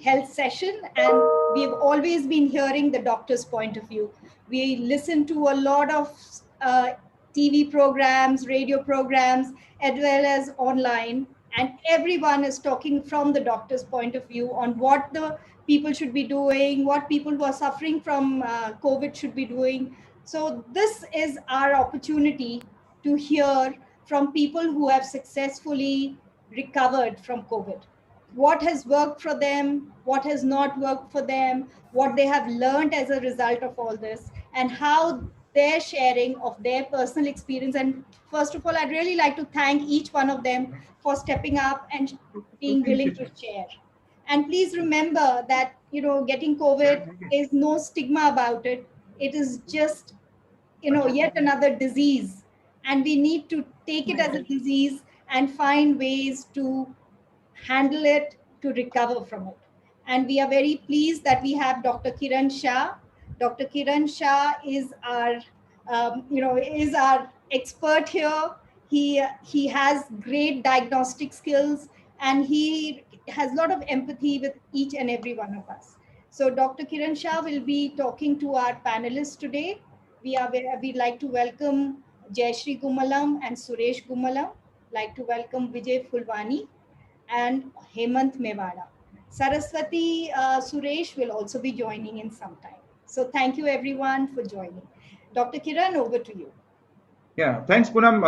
health session, and we've always been hearing the doctor's point of view. We listen to a lot of TV programs, radio programs, as well as online, and everyone is talking from the doctor's point of view on what the people should be doing, what people who are suffering from COVID should be doing. So this is our opportunity to hear from people who have successfully recovered from COVID. What has worked for them, what has not worked for them, what they have learned as a result of all this, and how they're sharing of their personal experience. And first of all, I'd really like to thank each one of them for stepping up and being willing to share. And please remember that, getting COVID is no stigma about it. It is just, yet another disease. And we need to take it as a disease and find ways to handle it, to recover from it. And we are very pleased that we have Dr. Kiran Shah. Dr. Kiran Shah is our expert here. He has great diagnostic skills, and he has a lot of empathy with each and every one of us. So Dr. Kiran Shah will be talking to our panelists today. We'd like to welcome Jayashree Gumalam and Suresh Gumalam. Like to welcome Vijay Fulwani and Hemant Mewada. Saraswati Suresh will also be joining in some time. So thank you everyone for joining. Dr. Kiran, over to you. Yeah, thanks Poonam.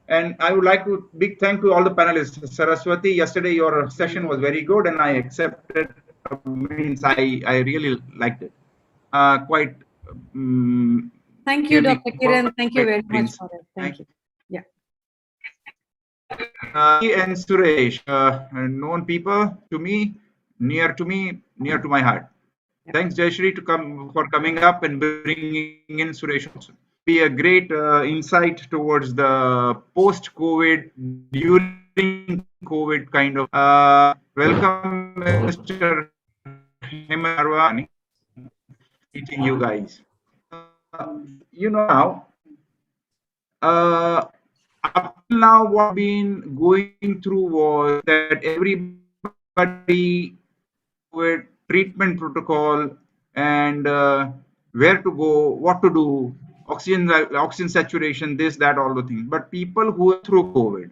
And I would like to big thank to all the panelists. Saraswati, yesterday your session was very good and I accepted, I really liked it. Thank you, Dr. Kiran. Thank you very much for it. Thank you. Yeah. And Suresh, known people to me, near to my heart. Yeah. Thanks, Jayashree, for coming up and bringing in Suresh also. Be a great insight towards the post-COVID, during COVID kind of. Welcome, Mr. Hemarwani, meeting you guys. Now, up till now, what I've been going through was that everybody with treatment protocol and where to go, what to do, oxygen saturation, this, that, all the things. But people who are through COVID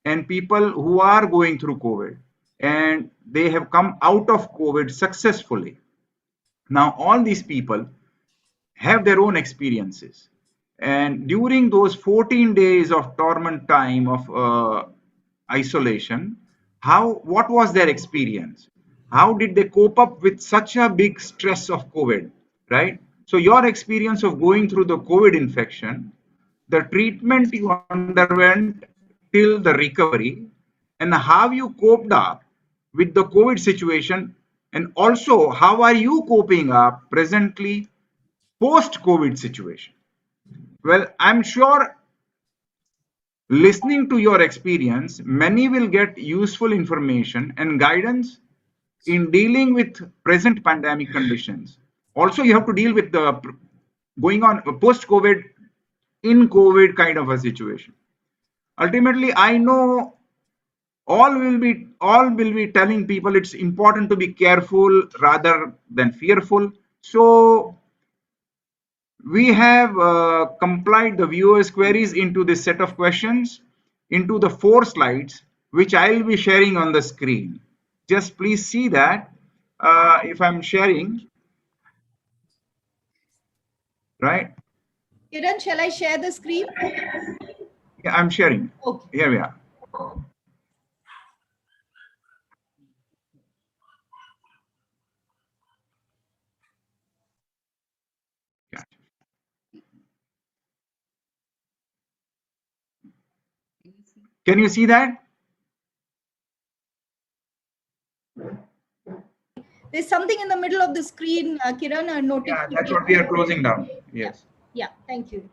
and people who are going through COVID and they have come out of COVID successfully. Now, all these people have their own experiences. And during those 14 days of torment time of isolation, what was their experience? How did they cope up with such a big stress of COVID, right? So your experience of going through the COVID infection, the treatment you underwent till the recovery, and how you coped up with the COVID situation, and also how are you coping up presently post-COVID situation? Well, I'm sure listening to your experience, many will get useful information and guidance in dealing with present pandemic conditions. Also, you have to deal with the going on post-COVID, in COVID kind of a situation. Ultimately, I know all will be telling people it's important to be careful rather than fearful. So we have complied the viewers' queries into this set of questions into the 4 slides, which I'll be sharing on the screen. Just please see that if I'm sharing, right? Kiran, shall I share the screen? Yeah, I'm sharing. Okay. Here we are. Can you see that? There's something in the middle of the screen, Kiran, a notification. Yeah, that's what we are closing down. Yes. Yeah, thank you.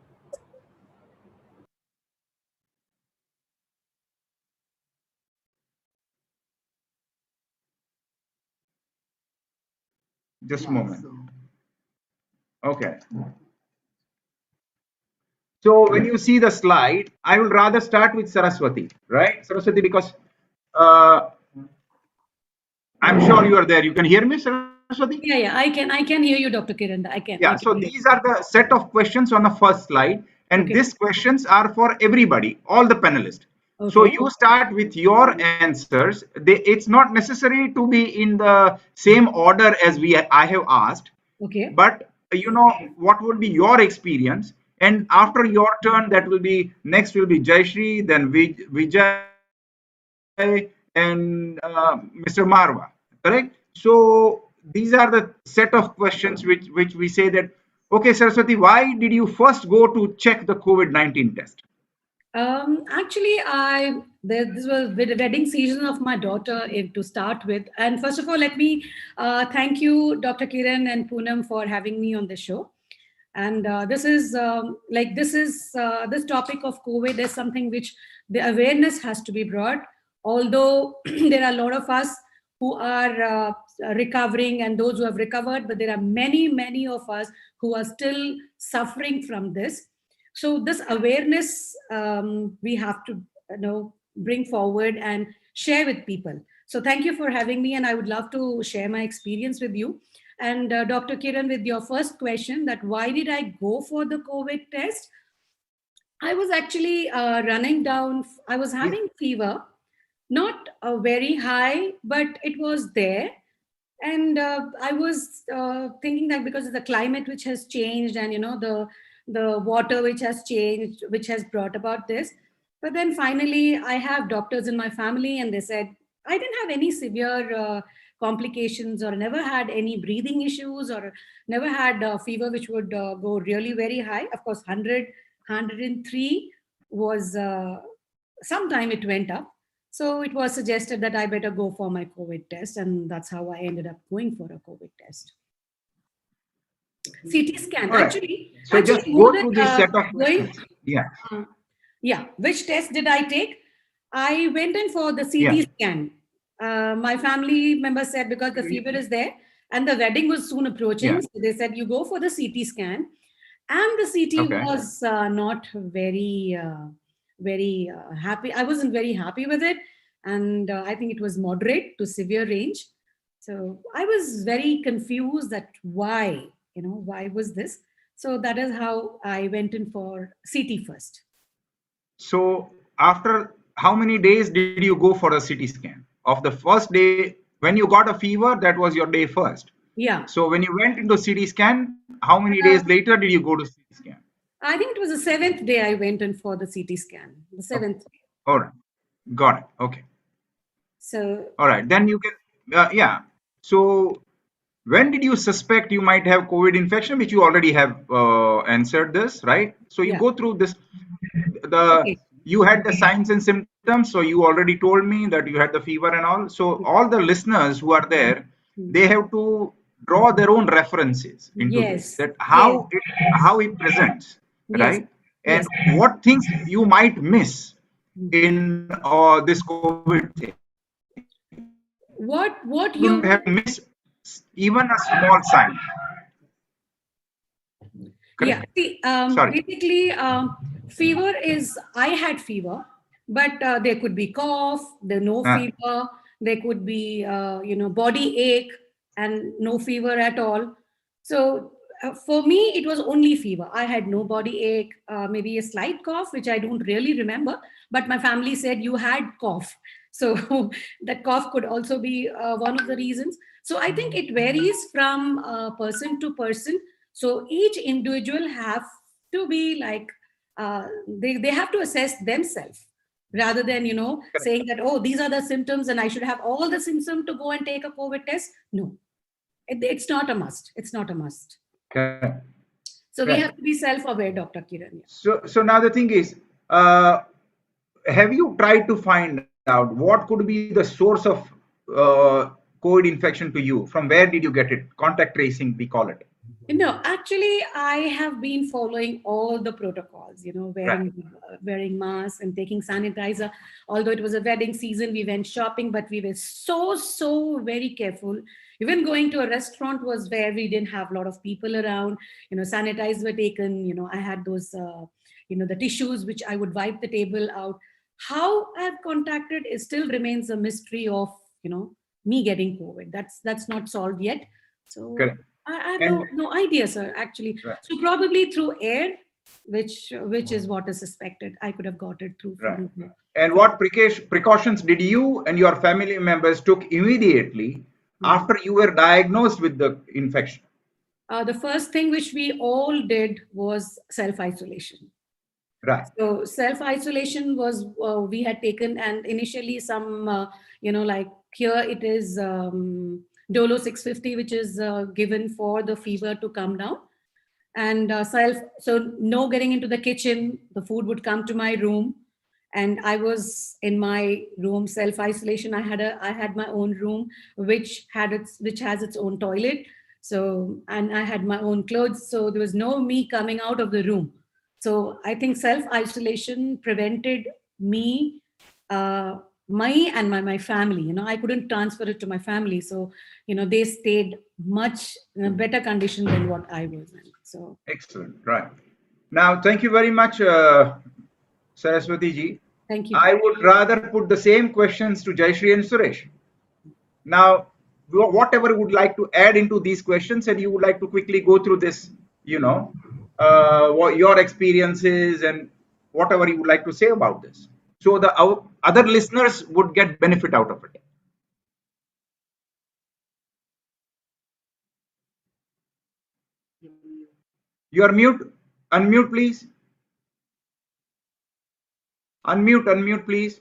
Just a moment. Okay. So when you see the slide, I will rather start with Saraswati, right? Saraswati, because I'm sure you are there. You can hear me, Saraswati? Yeah, I can hear you, Dr. Kiran. I can. Yeah, so these are the set of questions on the first slide, and these questions are for everybody, all the panelists. So you start with your answers. It's not necessary to be in the same order as I have asked, but what would be your experience, and after your turn, that will be next will be Jayashree, then Vijay, and Mr. Marwa, correct? So these are the set of questions which we say that, okay, Saraswati, why did you first go to check the COVID-19 test? Actually, this was the wedding season of my daughter to start with. And first of all, let me thank you, Dr. Kiran and Poonam, for having me on the show. And this topic of COVID is something which the awareness has to be brought. Although there are a lot of us who are recovering and those who have recovered, but there are many of us who are still suffering from this. So this awareness we have to bring forward and share with people. So thank you for having me, and I would love to share my experience with you. And Dr. Kiran, with your first question, that why did I go for the COVID test? I was actually running down. I was having fever, not very high, but it was there. And I was thinking that because of the climate which has changed, and the water which has changed, which has brought about this. But then finally, I have doctors in my family, and they said I didn't have any severe complications, or never had any breathing issues, or never had fever which would go really very high. Of course, 103 was sometime it went up. So it was suggested that I better go for my COVID test, and that's how I ended up going for a COVID test. CT scan. Right. So just go through this set of questions. Yeah. Which test did I take? I went in for the CT scan. My family member said because the fever is there and the wedding was soon approaching, so they said you go for the CT scan. And the CT was not very happy. I wasn't very happy with it, and I think it was moderate to severe range. So I was very confused that why was this? So that is how I went in for CT first. So after how many days did you go for a CT scan? Of the first day, when you got a fever, that was your day first. Yeah. So when you went into CT scan, how many days later did you go to CT scan? I think it was the 7th day I went in for the CT scan. The 7th day. All right. Got it. Okay. So. All right. Then you can, So when did you suspect you might have COVID infection, which you already have answered this, right? So you go through this, you had the signs and symptoms. So you already told me that you had the fever and all. So all the listeners who are there, they have to draw their own references into this, that how it presents, right? And what things you might miss in this COVID thing. What you have missed even a small sign. Correct? Yeah. See, basically, fever is, I had fever, but there could be cough, no fever, there could be, body ache and no fever at all. So for me, it was only fever. I had no body ache, maybe a slight cough, which I don't really remember, but my family said you had cough. So that cough could also be one of the reasons. So I think it varies from person to person. So each individual have to be like, they have to assess themselves rather than, saying that, oh, these are the symptoms and I should have all the symptoms to go and take a COVID test. No, it's not a must. It's not a must. Okay. So we have to be self-aware, Dr. Kiran. So now the thing is, have you tried to find out what could be the source of COVID infection to you? From where did you get it? Contact tracing, we call it. No, actually, I have been following all the protocols, wearing masks and taking sanitizer. Although it was a wedding season, we went shopping, but we were so very careful. Even going to a restaurant was where we didn't have a lot of people around. Sanitizers were taken. I had those, the tissues which I would wipe the table out. How I've contacted, it still remains a mystery of, me getting COVID. That's not solved yet. So Correct. I have And no idea, sir, actually. right. So probably through air, which is what is suspected. I could have got it through. Right. And what precautions did you and your family members took immediately after you were diagnosed with the infection? The first thing which we all did was self-isolation. Right. So self-isolation was, we had taken, and initially some, like here it is Dolo 650, which is given for the fever to come down. And so no getting into the kitchen, the food would come to my room. And I was in my room, self-isolation. I had my own room, which has its own toilet. So, and I had my own clothes. So there was no me coming out of the room. So I think self-isolation prevented me, my family. I couldn't transfer it to my family. So, they stayed much in a better condition than what I was in. So excellent. Right. Now, thank you very much, Saraswati ji. Thank you. I would rather put the same questions to Jayashree and Suresh. Now, whatever you would like to add into these questions, and you would like to quickly go through this, what your experiences and whatever you would like to say about this, so our other listeners would get benefit out of it. You are mute. Unmute, please. Unmute, please.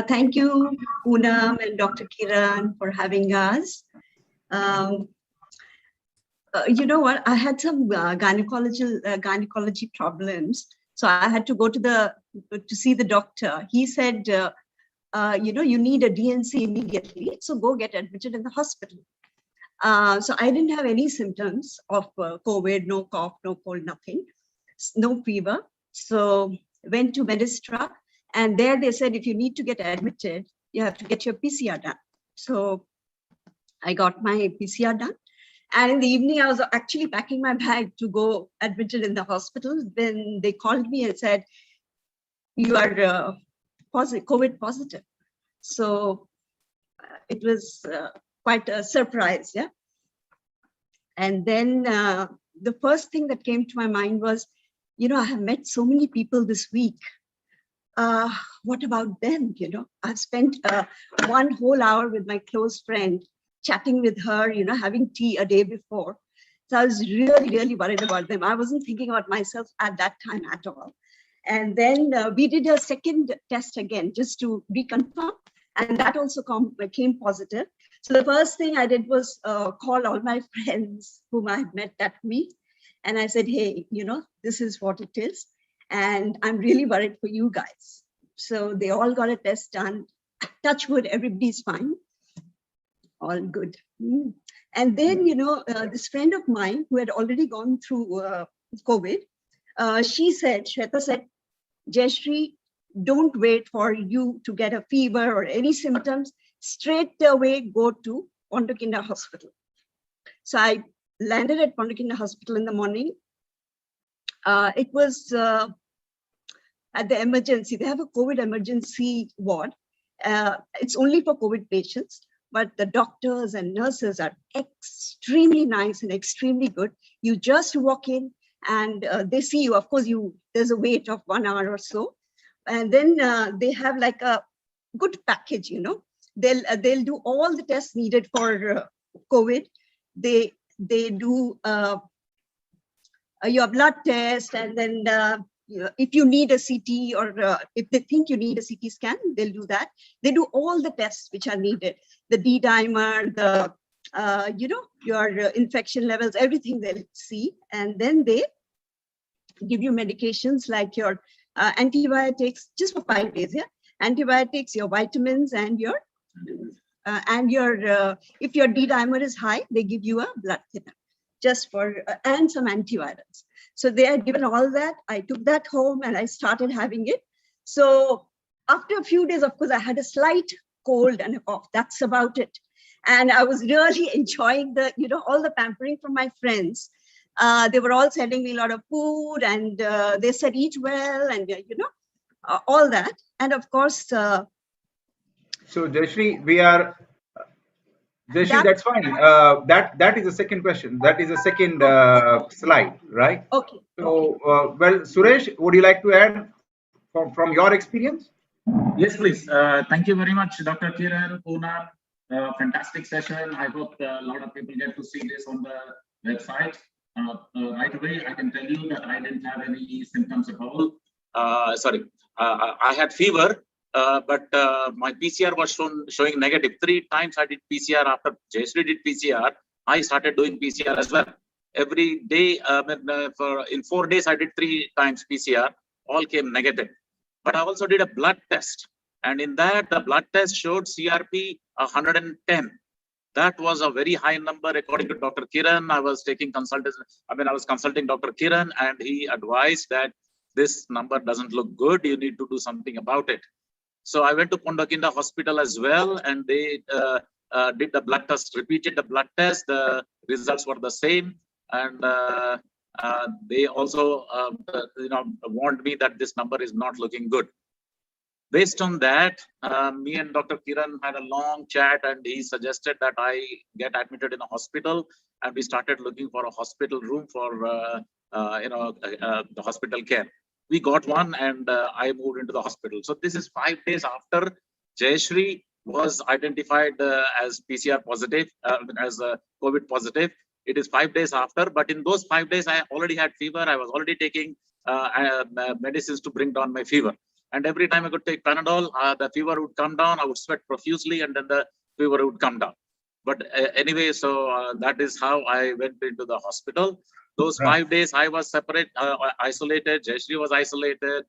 Thank you, Poonam and Dr. Kiran, for having us. You know what? I had some gynecology problems, so I had to go to see the doctor. He said, you need a DNC immediately, so go get admitted in the hospital. So I didn't have any symptoms of COVID, no cough, no cold, nothing, no fever. So went to Medistra, and there they said, if you need to get admitted, you have to get your PCR done. So I got my PCR done. And in the evening, I was actually packing my bag to go admitted in the hospital. Then they called me and said, you are COVID positive. So it was quite a surprise, yeah. And then the first thing that came to my mind was, I have met so many people this week. What about them? I've spent 1 whole hour with my close friend, chatting with her, having tea a day before. So I was really, really worried about them. I wasn't thinking about myself at that time at all. And then we did a second test again, just to reconfirm. And that also came positive. So the first thing I did was call all my friends whom I had met that week. And I said, hey, this is what it is. And I'm really worried for you guys. So they all got a test done. Touch wood, everybody's fine. All good. And then, this friend of mine who had already gone through COVID, Shweta said, Jayashree, don't wait for you to get a fever or any symptoms. Straight away, go to Pondokinda Hospital. So I landed at Pondokinda Hospital in the morning. It was at the emergency. They have a COVID emergency ward. It's only for COVID patients, but the doctors and nurses are extremely nice and extremely good. You just walk in and they see you. Of course, there's a wait of 1 hour or so. And then they have like a good package, They'll do all the tests needed for COVID. They do your blood test, and then if you need a CT or if they think you need a CT scan, they'll do that. They do all the tests which are needed, the D dimer, the your infection levels, everything they'll see, and then they give you medications like your antibiotics just for 5 days. Yeah, antibiotics, your vitamins, and your if your D dimer is high, they give you a blood thinner just for and some antivirals. So they had given all that. I took that home and I started having it. So after a few days, of course, I had a slight cold and a cough. That's about it. And I was really enjoying the, all the pampering from my friends. They were all sending me a lot of food, and they said, eat well, and all that. And of course, So Jayashree, we are Jayashree, that's fine. That is the second question. That is the second slide, right? Okay. So, well, Suresh, would you like to add from your experience? Yes, please. Thank you very much, Dr. Kiran, Poonam. Fantastic session. I hope a lot of people get to see this on the website. Right away, I can tell you that I didn't have any symptoms at all. I had fever, but my PCR was showing negative. 3 times I did PCR after Jayashree did PCR. I started doing PCR as well. Every day, in 4 days, I did 3 times PCR. All came negative. But I also did a blood test. And in that, the blood test showed CRP 110. That was a very high number according to Dr. Kiran. I was consulting Dr. Kiran, and he advised that this number doesn't look good. You need to do something about it. So I went to Pondakinda Hospital as well, and they did the blood test, repeated the blood test. The results were the same. And they also warned me that this number is not looking good. Based on that, me and Dr. Kiran had a long chat, and he suggested that I get admitted in a hospital, and we started looking for a hospital room for the hospital care. We got one, and I moved into the hospital. So this is 5 days after Jayashree was identified as PCR positive, as COVID positive. It is 5 days after, but in those 5 days, I already had fever. I was already taking medicines to bring down my fever. And every time I could take Panadol, the fever would come down. I would sweat profusely, and then the fever would come down. But anyway, so that is how I went into the hospital. Those 5 days, I was separate, isolated. Jayashree was isolated.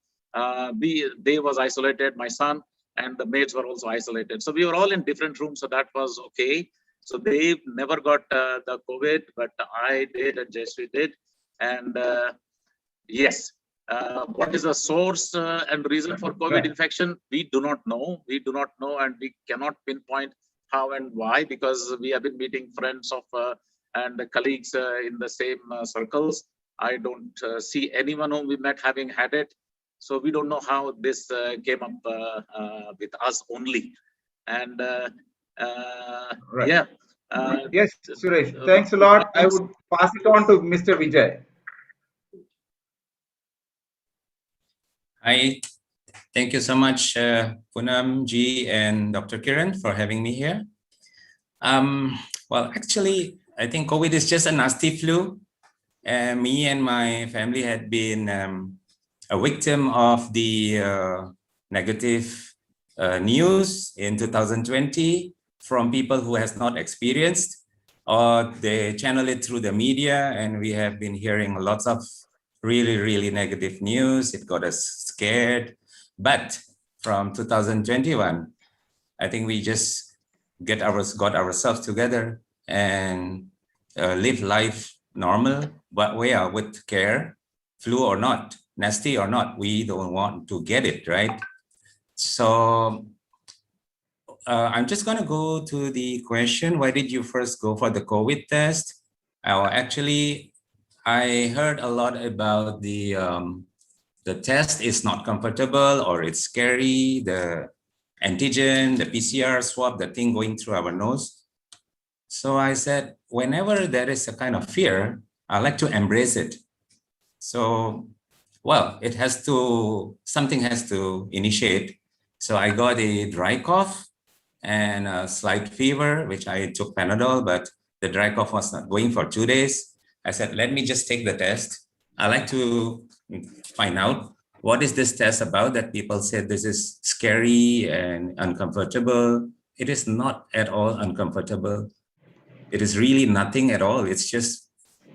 They was isolated. My son and the maids were also isolated. So we were all in different rooms. So that was okay. So they never got the COVID, but I did and Jayashree did. And yes, what is the source and reason for COVID infection? We do not know. We do not know, and we cannot pinpoint how and why, because we have been meeting friends of and colleagues in the same circles. I don't see anyone whom we met having had it. So we don't know how this came up with us only. And yeah. Yes, Suresh, thanks a lot. I would pass it on to Mr. Vijay. Hi, thank you so much, Poonam Ji and Dr. Kiran, for having me here. Well, actually, I think COVID is just a nasty flu. Me and my family had been a victim of the negative news in 2020 from people who has not experienced, or they channel it through the media, and we have been hearing lots of really negative news. It got us scared. But from 2021, I think we just got ourselves together and live life normal, but with care, flu or not, nasty or not, we don't want to get it, right? So I'm just going to go to the question, why did you first go for the COVID test? Actually, I heard a lot about the test is not comfortable or it's scary, the antigen, the PCR swab, the thing going through our nose. So I said, whenever there is a kind of fear, I like to embrace it. So, well, something has to initiate. So I got a dry cough and a slight fever, which I took Panadol, but the dry cough was not going for 2 days. I said, let me just take the test. I like to find out what is this test about that people said this is scary and uncomfortable. It is not at all uncomfortable. It is really nothing at all. It's just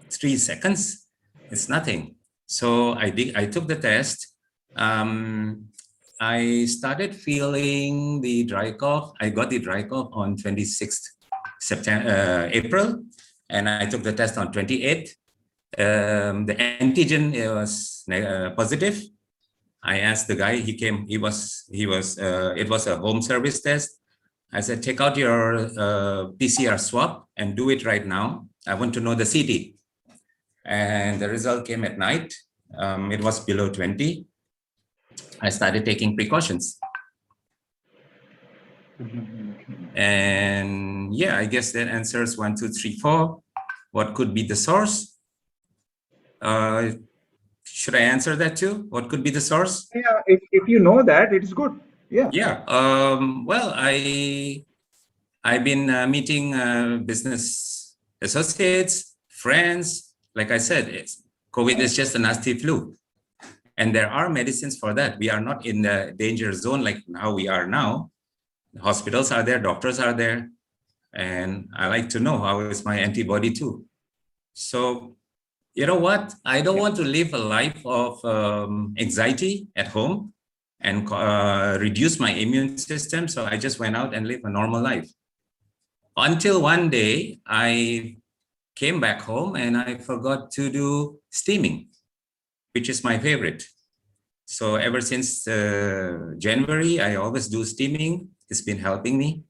3 seconds. It's nothing. So I took the test. I started feeling the dry cough. I got the dry cough on 26th April, and I took the test on 28th. The antigen was positive. I asked the guy, he came, it was a home service test. I said, take out your PCR swab and do it right now. I want to know the CT. And the result came at night. It was below 20. I started taking precautions. And yeah, I guess that answers 1, 2, 3, 4. What could be the source? Should I answer that too? What could be the source? Yeah, if you know that, it's good. Yeah. Yeah. Well, I've been meeting business associates, friends. Like I said, COVID is just a nasty flu. And there are medicines for that. We are not in the danger zone like how we are now. Hospitals are there, doctors are there. And I like to know how is my antibody too. So, you know what? I don't want to live a life of anxiety at home and reduce my immune system. So I just went out and lived a normal life. Until one day, I came back home and I forgot to do steaming, which is my favorite. So ever since January, I always do steaming. It's been helping me.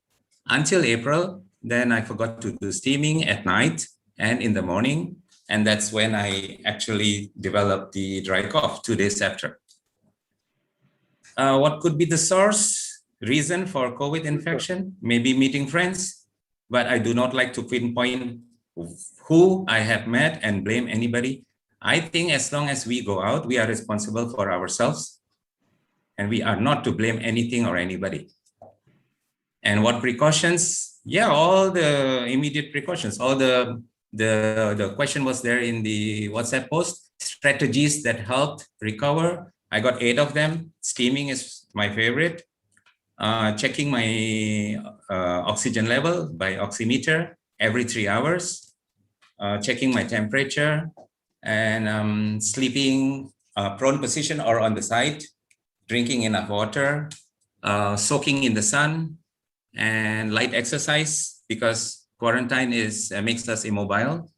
Until April, then I forgot to do steaming at night and in the morning. And that's when I actually developed the dry cough 2 days after. What could be the source, reason for COVID infection? Maybe meeting friends, but I do not like to pinpoint who I have met and blame anybody. I think as long as we go out, we are responsible for ourselves and we are not to blame anything or anybody. And what precautions? Yeah, all the immediate precautions, all the question was there in the WhatsApp post, strategies that helped recover. I got 8 of them. Steaming is my favorite. Checking my oxygen level by oximeter every 3 hours. Checking my temperature and sleeping prone position or on the side. Drinking enough water. Soaking in the sun and light exercise because quarantine makes us immobile.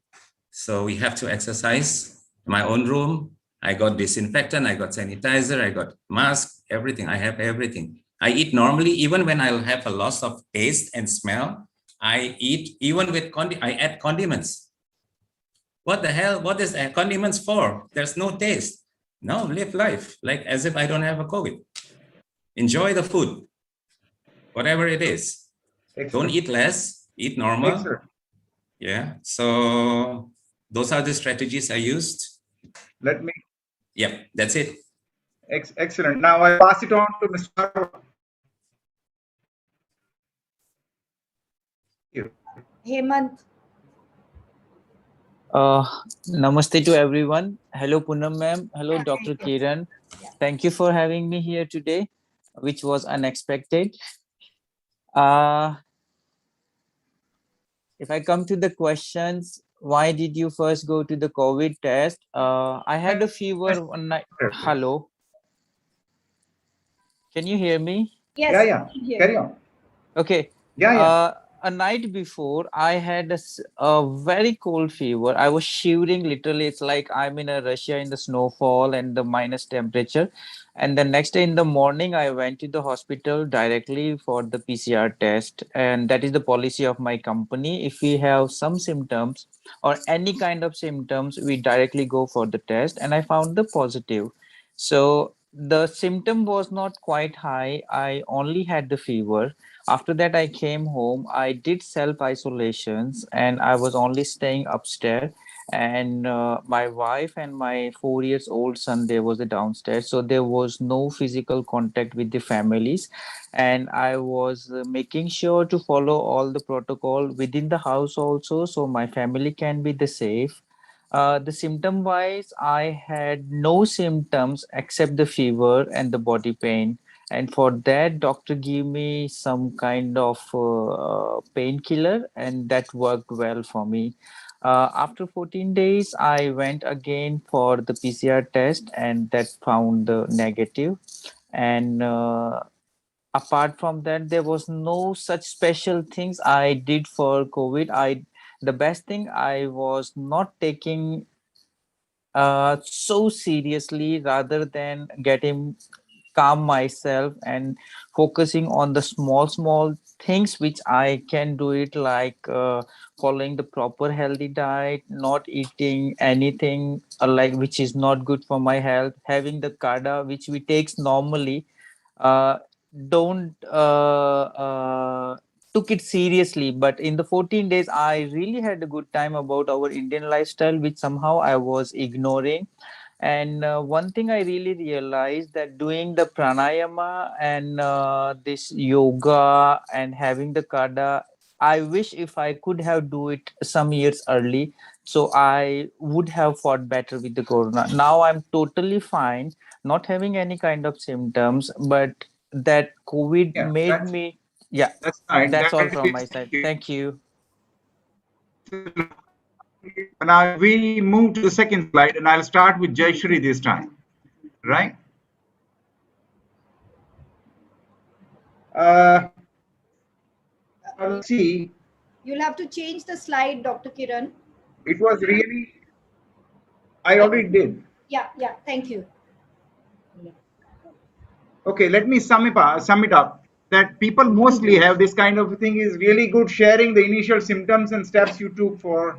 So we have to exercise. My own room, I got disinfectant, I got sanitizer, I got mask, everything. I have everything. I eat normally, even when I'll have a loss of taste and smell, I eat even with I add condiments. What the hell? What is condiments for? There's no taste. No, live life like as if I don't have a COVID. Enjoy the food, whatever it is. Excellent. Don't eat less, eat normal. Excellent. Yeah, so those are the strategies I used. Let me. Yep, that's it. Excellent. Now I pass it on to Mr. Hemant. Namaste to everyone. Hello, Poonam ma'am. Hello, Dr. Kiran. Thank you for having me here today, which was unexpected. If I come to the questions, why did you first go to the COVID test? I had a fever one night. Hello. Can you hear me? Yes. Yeah. Carry on. Okay. Yeah. A night before, I had a very cold fever. I was shivering literally. It's like I'm in Russia in the snowfall and the minus temperature. And the next day in the morning, I went to the hospital directly for the PCR test. And that is the policy of my company. If we have some symptoms or any kind of symptoms, we directly go for the test. And I found the positive. So the symptom was not quite high. I only had the fever. After that, I came home. I did self-isolations and I was only staying upstairs. And my wife and my 4-year-old son, they was downstairs. So there was no physical contact with the families. And I was making sure to follow all the protocol within the house also. So my family can be the safe. The symptom wise, I had no symptoms except the fever and the body pain. And for that, doctor gave me some kind of painkiller, and that worked well for me. After 14 days, I went again for the PCR test, and that found negative. And apart from that, there was no such special things I did for COVID. The best thing, I was not taking so seriously, rather than getting calm myself and focusing on the small things which I can do it, like following the proper healthy diet, not eating anything like which is not good for my health, having the kada which we takes normally. don't took it seriously, but in the 14 days I really had a good time about our Indian lifestyle, which somehow I was ignoring. And one thing I really realized, that doing the pranayama and this yoga and having the kada, I wish if I could have do it some years early, so I would have fought better with the corona. Now I'm totally fine, not having any kind of symptoms, but that COVID Yeah, made me, yeah, that's right. that's all That from my is, side. thank you. Thank you. Now we move to the second slide, and I'll start with Jayashri this time, right? Now let's see. You'll have to change the slide, Dr. Kiran. It was really, I already did. Yeah, yeah, thank you. Okay, let me sum it up. That people mostly have this kind of thing is really good sharing the initial symptoms and steps you took for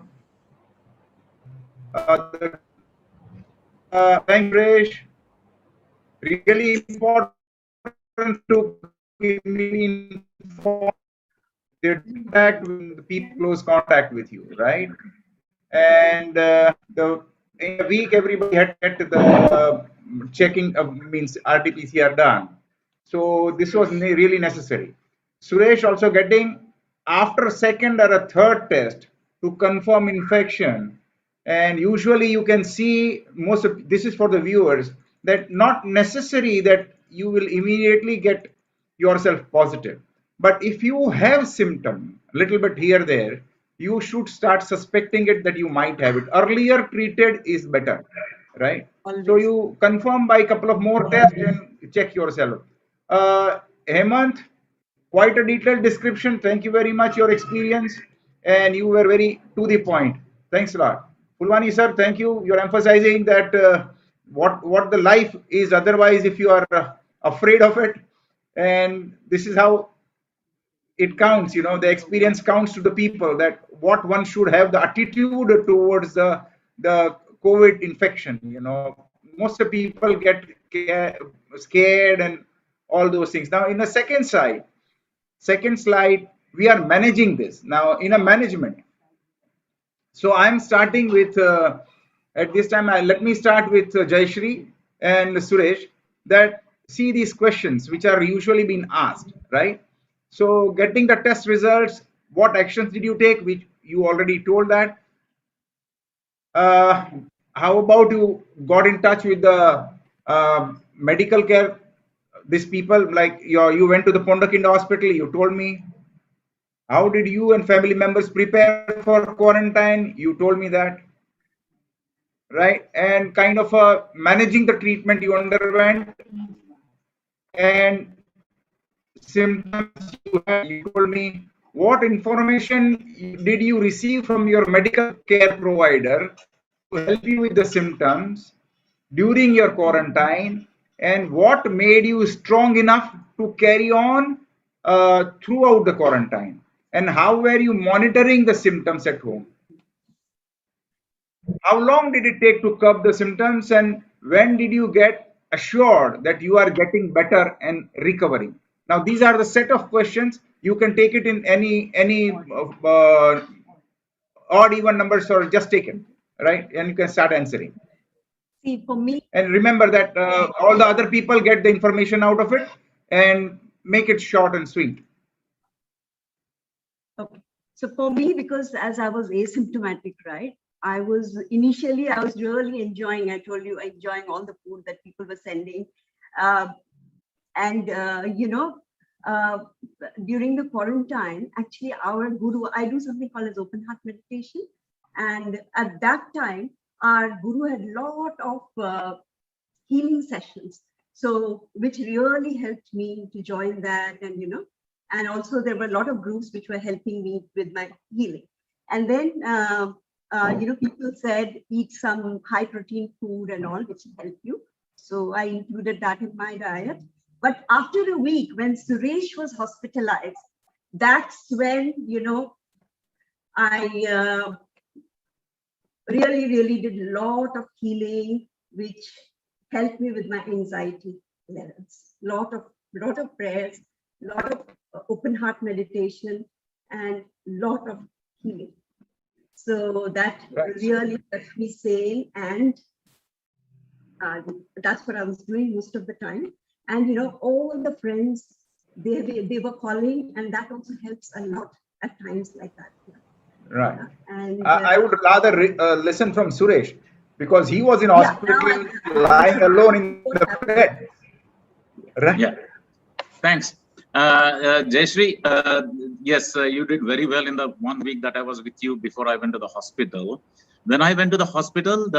the thank you, Suresh. Really important to immediately inform the contact when the people close contact with you, right? And the in a week everybody had to get the checking means RT-PCR done. So this was really necessary. Suresh also getting after second or a third test to confirm infection, and usually you can see most of this is for the viewers, that not necessary that you will immediately get yourself positive, but if you have symptom little bit here there, you should start suspecting it that you might have it. Earlier treated is better, right? Always. So you confirm by a couple of more tests and check yourself. Hemant, quite a detailed description. Thank you very much, your experience, and you were very to the point. Thanks a lot. Fulwani sir, thank you. You're emphasizing that what the life is otherwise if you are afraid of it, and this is how it counts. You know, the experience counts to the people, that what one should have the attitude towards the COVID infection. You know, most of people get scared and all those things. Now, in the second slide, we are managing this now in a management. So I'm starting with at this time. Let me start with Jayashri and Suresh. That see these questions which are usually being asked, right? So getting the test results, what actions did you take? Which you already told that. Uh, how about you got in touch with the medical care? These people, like you went to the Pondakinda hospital. You told me. How did you and family members prepare for quarantine? You told me that, right? And kind of managing the treatment you underwent and symptoms you had. You told me what information did you receive from your medical care provider to help you with the symptoms during your quarantine, and what made you strong enough to carry on throughout the quarantine, and how were you monitoring the symptoms at home? How long did it take to curb the symptoms, and when did you get assured that you are getting better and recovering? Now, these are the set of questions. You can take it in any odd even numbers, or just take it, right? And you can start answering. See, for me, And remember that all the other people get the information out of it, and make it short and sweet. okay. So for me, because as I was asymptomatic, right? I was really enjoying, I told you, enjoying all the food that people were sending. During the quarantine, actually our guru, I do something called as open heart meditation. And at that time, our guru had a lot of healing sessions. So, which really helped me to join that. And, and also there were a lot of groups which were helping me with my healing. And then, people said, eat some high protein food and all, which will help you. So I included that in my diet. But after a week, when Suresh was hospitalized, that's when, I really did a lot of healing, which helped me with my anxiety levels. Lot of lot of prayers, lot of open heart meditation, and lot of healing. So that really kept me sane, and that's what I was doing most of the time. And you know, all the friends, they were calling, and that also helps a lot at times like that. Right. And I would rather listen from Suresh, because he was in hospital, lying alone in the bed. Right. Yeah. Thanks. Jayashree, yes, you did very well in the 1 week that I was with you before I went to the hospital. When I went to the hospital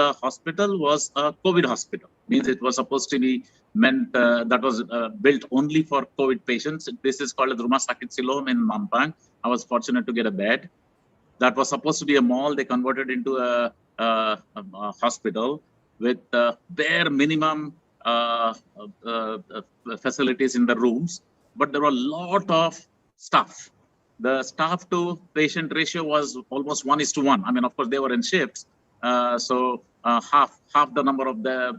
was a COVID hospital. Means it was supposed to be meant, that was built only for COVID patients. This is called Rumah Sakit Siloam in Mampang. I was fortunate to get a bed. That was supposed to be a mall. They converted into a hospital with bare minimum facilities in the rooms, but there were a lot of staff. The staff to patient ratio was almost 1:1. I mean, of course, they were in shifts, so half the number of the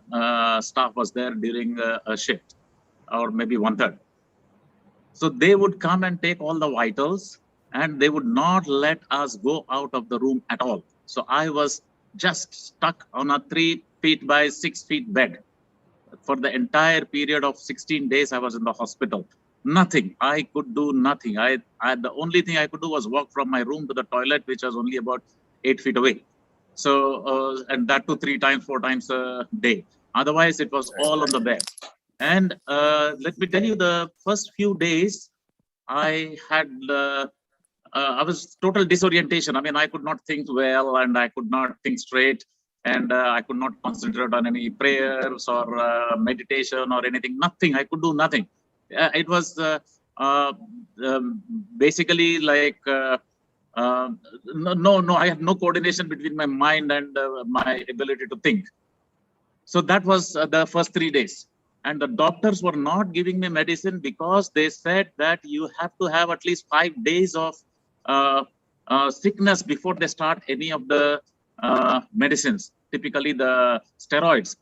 staff was there during a shift, or maybe 1/3. So they would come and take all the vitals, and they would not let us go out of the room at all. So I was just stuck on a 3 feet by 6 feet bed. For the entire period of 16 days, I was in the hospital. Nothing. I could do nothing. The only thing I could do was walk from my room to the toilet, which was only about 8 feet away. So, and that too 3 times, 4 times a day. Otherwise, it was all on the bed. And let me tell you, the first few days, I had, I was total disorientation. I mean, I could not think well, and I could not think straight. And I could not concentrate on any prayers or meditation or anything. Nothing. I could do nothing. It was basically like no. I had no coordination between my mind and my ability to think. So that was the first 3 days. And the doctors were not giving me medicine because they said that you have to have at least 5 days of sickness before they start any of the medicines. Typically the steroids,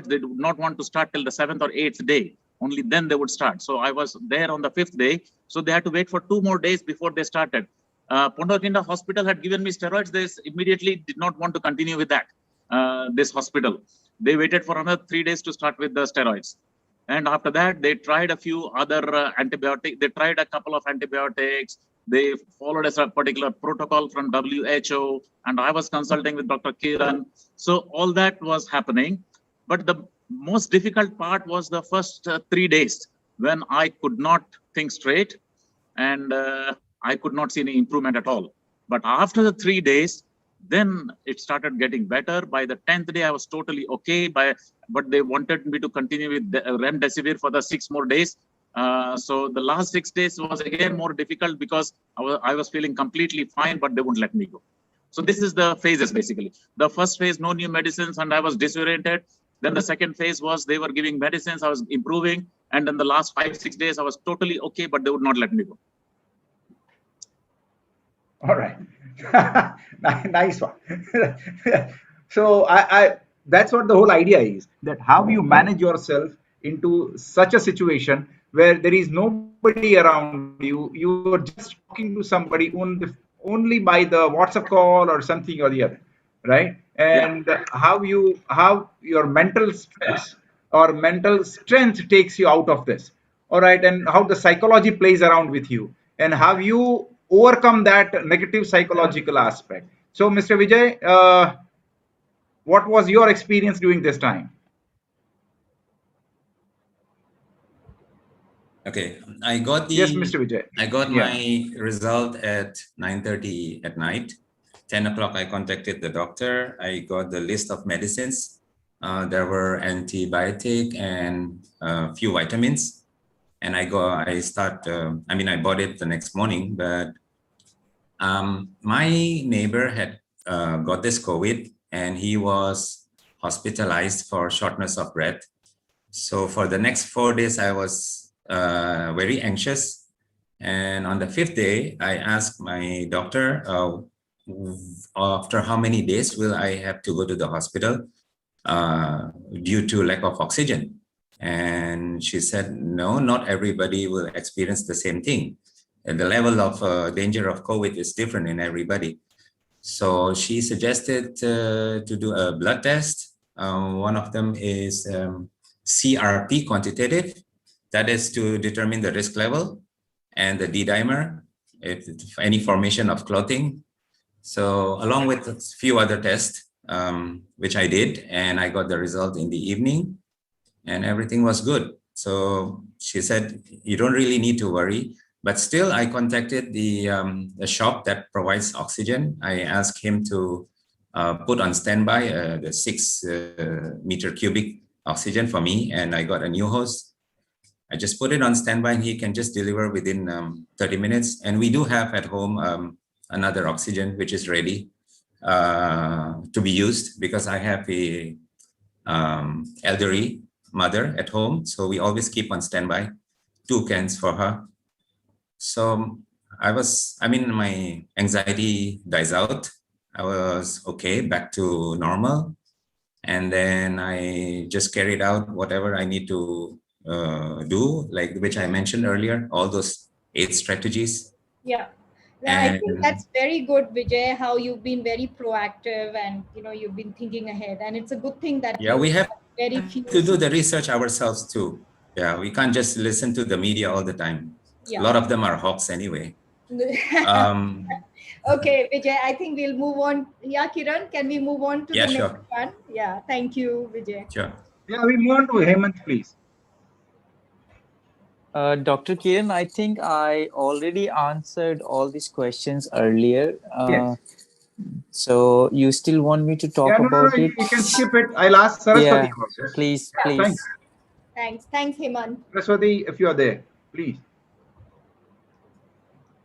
they do not want to start till the 7th or 8th day. Only then they would start. So I was there on the 5th day. So they had to wait for 2 more days before they started. Pondokinda Hospital had given me steroids. They immediately did not want to continue with that. This hospital, they waited for another 3 days to start with the steroids. And after that, they tried a few other antibiotics. They tried a couple of antibiotics. They followed a particular protocol from WHO, and I was consulting with Dr. Kiran. So all that was happening. But the most difficult part was the first 3 days when I could not think straight, and I could not see any improvement at all. But after the 3 days, then it started getting better. By the 10th day, I was totally okay. But they wanted me to continue with the remdesivir for the 6 more days. So the last 6 days was again more difficult because I was feeling completely fine, but they wouldn't let me go. So this is the phases basically. The first phase, no new medicines, and I was disoriented. Then the second phase was they were giving medicines, I was improving. And then the last 5-6 days, I was totally okay, but they would not let me go. All right. Nice one. So that's what the whole idea is, that how you manage yourself into such a situation where there is nobody around you. You're just talking to somebody only by the WhatsApp call or something or the other, right? And how your mental stress or mental strength takes you out of this. All right. And how the psychology plays around with you, and how you overcome that negative psychological aspect. So, Mr. Vijay, what was your experience during this time? Okay, I got Yes, Mr. Vijay. I got my result at 9:30 at night. 10 o'clock, I contacted the doctor. I got the list of medicines. There were antibiotic and a few vitamins. And I bought it the next morning, but my neighbor had got this COVID, and he was hospitalized for shortness of breath. So for the next 4 days, I was very anxious. And on the 5th day, I asked my doctor, after how many days will I have to go to the hospital due to lack of oxygen? And she said, no, not everybody will experience the same thing. And the level of danger of COVID is different in everybody. So she suggested to do a blood test. One of them is CRP quantitative. That is to determine the risk level, and the D-dimer, if any formation of clotting. So along with a few other tests, which I did, and I got the result in the evening, and everything was good. So she said, you don't really need to worry. But still, I contacted the shop that provides oxygen. I asked him to put on standby the 6 meter cubic oxygen for me, and I got a new hose. I just put it on standby, and he can just deliver within 30 minutes. And we do have at home another oxygen, which is ready to be used, because I have a elderly mother at home. So we always keep on standby 2 cans for her. So my anxiety dies out. I was okay, back to normal. And then I just carried out whatever I need to do, like which I mentioned earlier, all those 8 strategies. Yeah. I think that's very good, Vijay, how you've been very proactive and, you've been thinking ahead. And it's a good thing that we have very few to do the research ourselves too. Yeah, we can't just listen to the media all the time. Yeah. A lot of them are hoax anyway. Okay, Vijay, I think we'll move on. Yeah, Kiran, can we move on to the next one? Yeah, thank you, Vijay. Sure. Yeah, we move on to Hemant, please. Dr. Kiran, I think I already answered all these questions earlier. Yes. So you still want me to talk about it? You can skip it. I'll ask Saraswati also. Please. Thanks, Hemant. Saraswati, if you are there, please.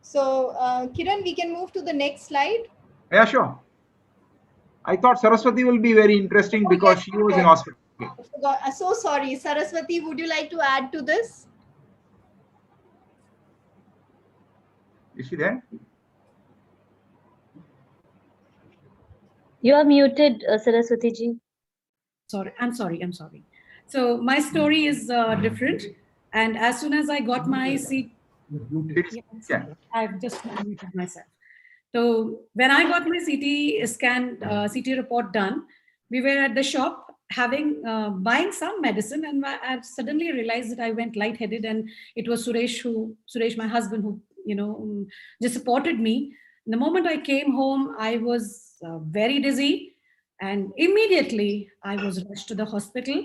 So, Kiran, we can move to the next slide. Yeah, sure. I thought Saraswati will be very interesting because she was in hospital. So sorry, Saraswati, would you like to add to this? Is she there? You are muted, Saraswati ji. I'm sorry. So my story is different. And as soon as I got my seat, I've just muted myself. So when I got my CT scan, CT report done, we were at the shop buying some medicine, and I suddenly realized that I went lightheaded, and it was Suresh, my husband, who just supported me. The moment I came home, I was very dizzy, and immediately I was rushed to the hospital.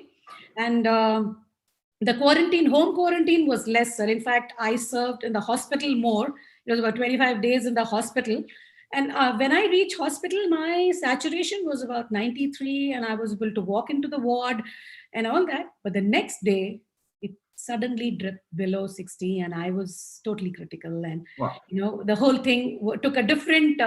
And the home quarantine was lesser. In fact, I served in the hospital more. It was about 25 days in the hospital. And when I reached hospital, my saturation was about 93, and I was able to walk into the ward and all that. But the next day, it suddenly dripped below 60, and I was totally critical. And the whole thing took a different.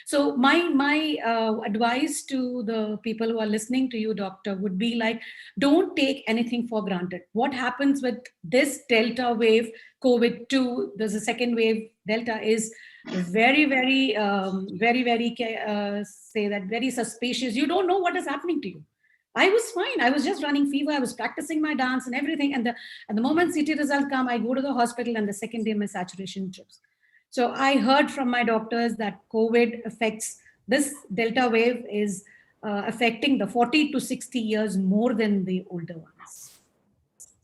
So my advice to the people who are listening to you, doctor, would be like, don't take anything for granted. What happens with this Delta wave, COVID-2, there's a second wave, Delta, is very, very, very suspicious. You don't know what is happening to you. I was fine. I was just running fever. I was practicing my dance and everything. And at the moment CT result come, I go to the hospital, and the second day my saturation trips. So I heard from my doctors that COVID affects, this Delta wave is affecting the 40 to 60 years more than the older ones.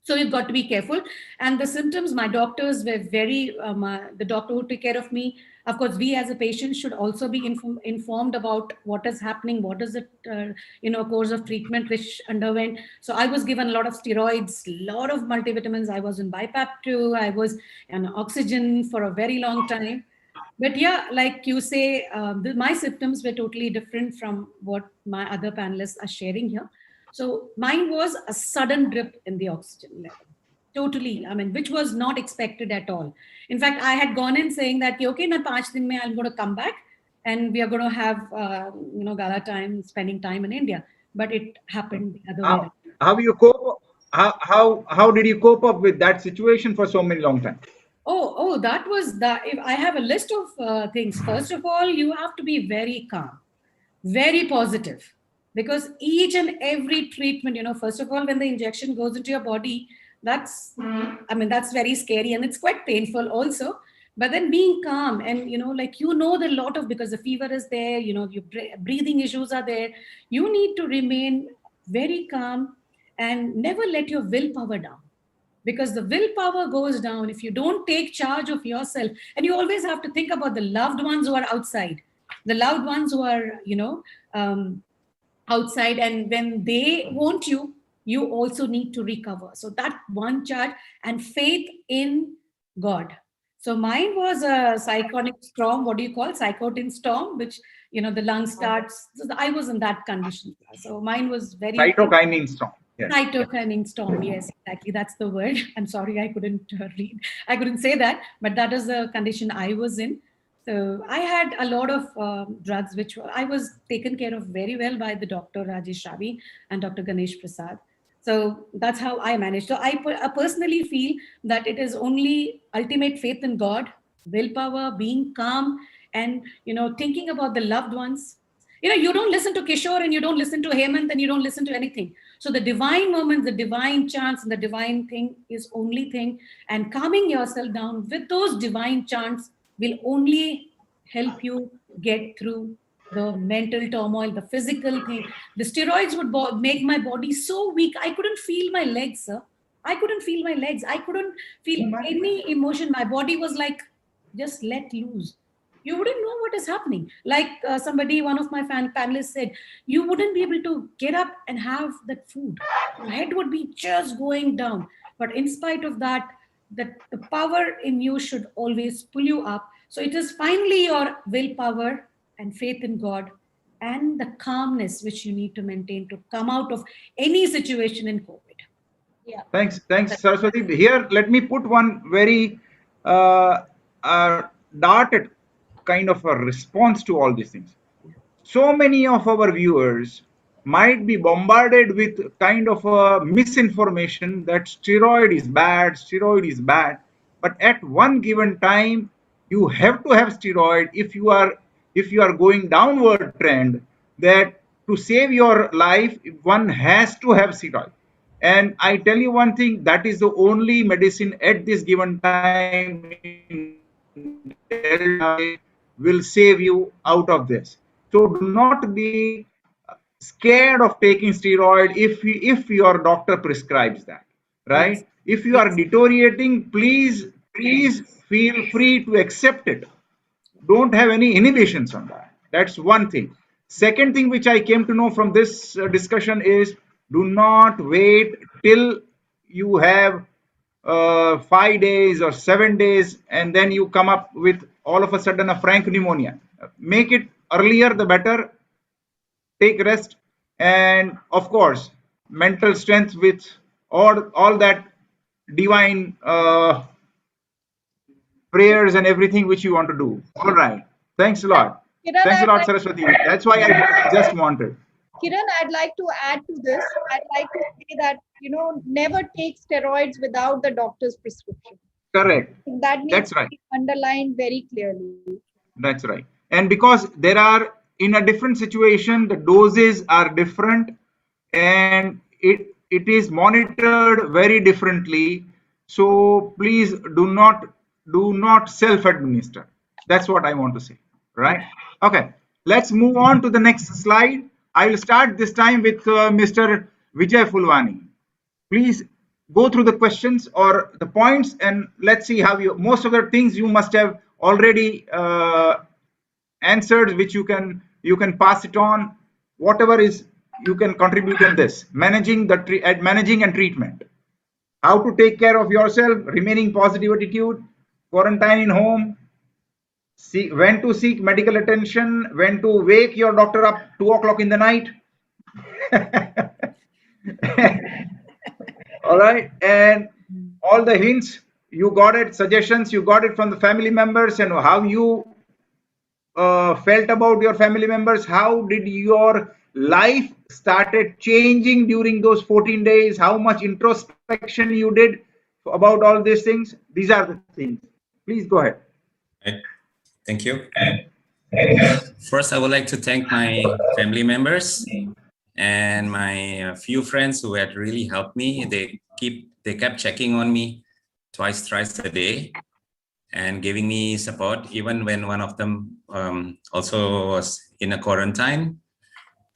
So you've got to be careful. And the symptoms, my doctors were very, the doctor who took care of me, of course, we as a patient should also be informed about what is happening, what is the course of treatment which underwent. So I was given a lot of steroids, a lot of multivitamins. I was in BiPAP too. I was on oxygen for a very long time. But yeah, like you say, my symptoms were totally different from what my other panelists are sharing here. So mine was a sudden drip in the oxygen level. Totally, which was not expected at all. In fact, I had gone in saying that, okay, na 5 din mein I'm going to come back, and we are going to have, gala time, spending time in India. But it happened the other way. How you cope? How did you cope up with that situation for so many long time? Oh, that was that. If I have a list of things. First of all, you have to be very calm, very positive. because each and every treatment, first of all, when the injection goes into your body, that's very scary and it's quite painful also. But then being calm and, the lot of, because the fever is there, your breathing issues are there. You need to remain very calm and never let your willpower down, because the willpower goes down if you don't take charge of yourself. And you always have to think about the loved ones who are outside, the loved ones who are, outside, and when they want you, you also need to recover. So that one charge, and faith in God. So mine was a cyclonic storm, what do you call cytokine storm, which the lung starts. So I was in that condition. So mine was very cytokine storm. Yes. Cytokine storm, yes, exactly. That's the word. I'm sorry, I couldn't I couldn't say that, but that is the condition I was in. So I had a lot of drugs, which I was taken care of very well by the Dr. Rajesh Ravi and Dr. Ganesh Prasad. So that's how I managed. So I personally feel that it is only ultimate faith in God, willpower, being calm, and thinking about the loved ones. You don't listen to Kishore and you don't listen to Hemant and you don't listen to anything. So the divine moments, the divine chants, and the divine thing is only thing. And calming yourself down with those divine chants will only help you get through the mental turmoil, the physical thing. The steroids would make my body so weak. I couldn't feel my legs, sir. I couldn't feel my legs. I couldn't feel any emotion. My body was like, just let loose. You wouldn't know what is happening. Like one of my panelists said, you wouldn't be able to get up and have that food. Your head would be just going down. But in spite of that, the power in you should always pull you up. So it is finally your willpower and faith in God and the calmness which you need to maintain to come out of any situation in COVID. Yeah. Thanks, Saraswati. Here, let me put one very darted kind of a response to all these things. So many of our viewers might be bombarded with kind of a misinformation that steroid is bad. But at one given time, you have to have steroid if you are going downward trend, that to save your life, one has to have steroid. And I tell you one thing, that is the only medicine at this given time will save you out of this. So do not be scared of taking steroid if your doctor prescribes that, right? Yes. If you are deteriorating, please feel free to accept it. Don't have any inhibitions on that. That's one thing. Second thing which I came to know from this discussion is, do not wait till you have 5 days or 7 days and then you come up with all of a sudden a frank pneumonia. Make it earlier the better. Take rest, and of course mental strength with all that divine prayers and everything which you want to do. All right, thanks a lot. Kiran, Thanks a lot, Saraswati. That's why I just wanted. Kiran, I'd like to add to this. I'd like to say that, never take steroids without the doctor's prescription. Correct. That needs That's right. to be underlined very clearly. That's right. And because there are, in a different situation, the doses are different and it is monitored very differently. So please do not self-administer. That's what I want to say, right? Okay, let's move on to the next slide. I will start this time with Mr. Vijay Fulwani. Please go through the questions or the points and let's see how you, most of the things you must have already answered, which you can pass it on. Whatever is you can contribute in this managing and treatment, how to take care of yourself, remaining positive attitude, quarantine in home, when to seek medical attention, when to wake your doctor up 2 o'clock in the night. All right, and all the hints you got it, suggestions you got it from the family members, and how you felt about your family members. How did your life started changing during those 14 days? How much introspection you did about all these things? These are the things. Please go ahead. Right. Thank you. First, I would like to thank my family members and my few friends who had really helped me. They kept checking on me twice, thrice a day, and giving me support, even when one of them also was in a quarantine.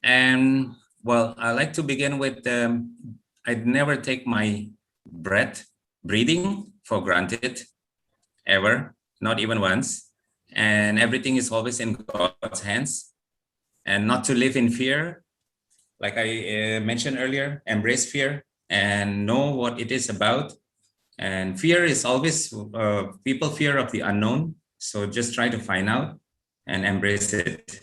And well, I like to begin with, I'd never take my breathing for granted, ever, not even once. And everything is always in God's hands. And not to live in fear, like I mentioned earlier, embrace fear and know what it is about. And fear is always, people fear of the unknown. So just try to find out and embrace it.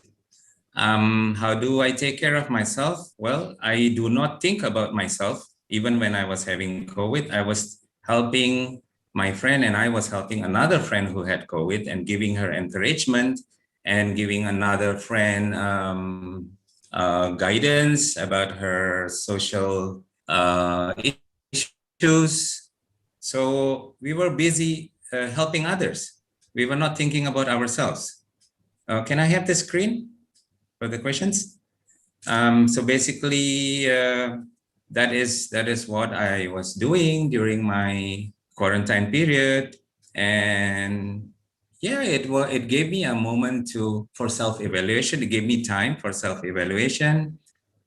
How do I take care of myself? Well, I do not think about myself. Even when I was having COVID, I was helping my friend, and I was helping another friend who had COVID and giving her encouragement and giving another friend guidance about her social issues. So we were busy helping others. We were not thinking about ourselves. Can I have the screen for the questions? So basically, that is what I was doing during my quarantine period, and yeah, it gave me a moment for self-evaluation. It gave me time for self-evaluation.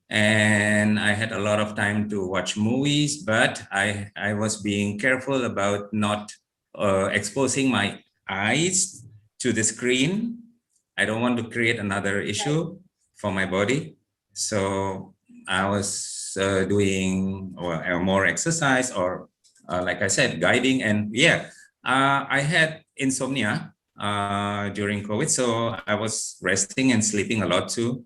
And I had a lot of time to watch movies, but I was being careful about not exposing my eyes to the screen. I don't want to create another issue for my body. So I was doing more exercise, or like I said, guiding. And yeah, I had insomnia during COVID. So I was resting and sleeping a lot too.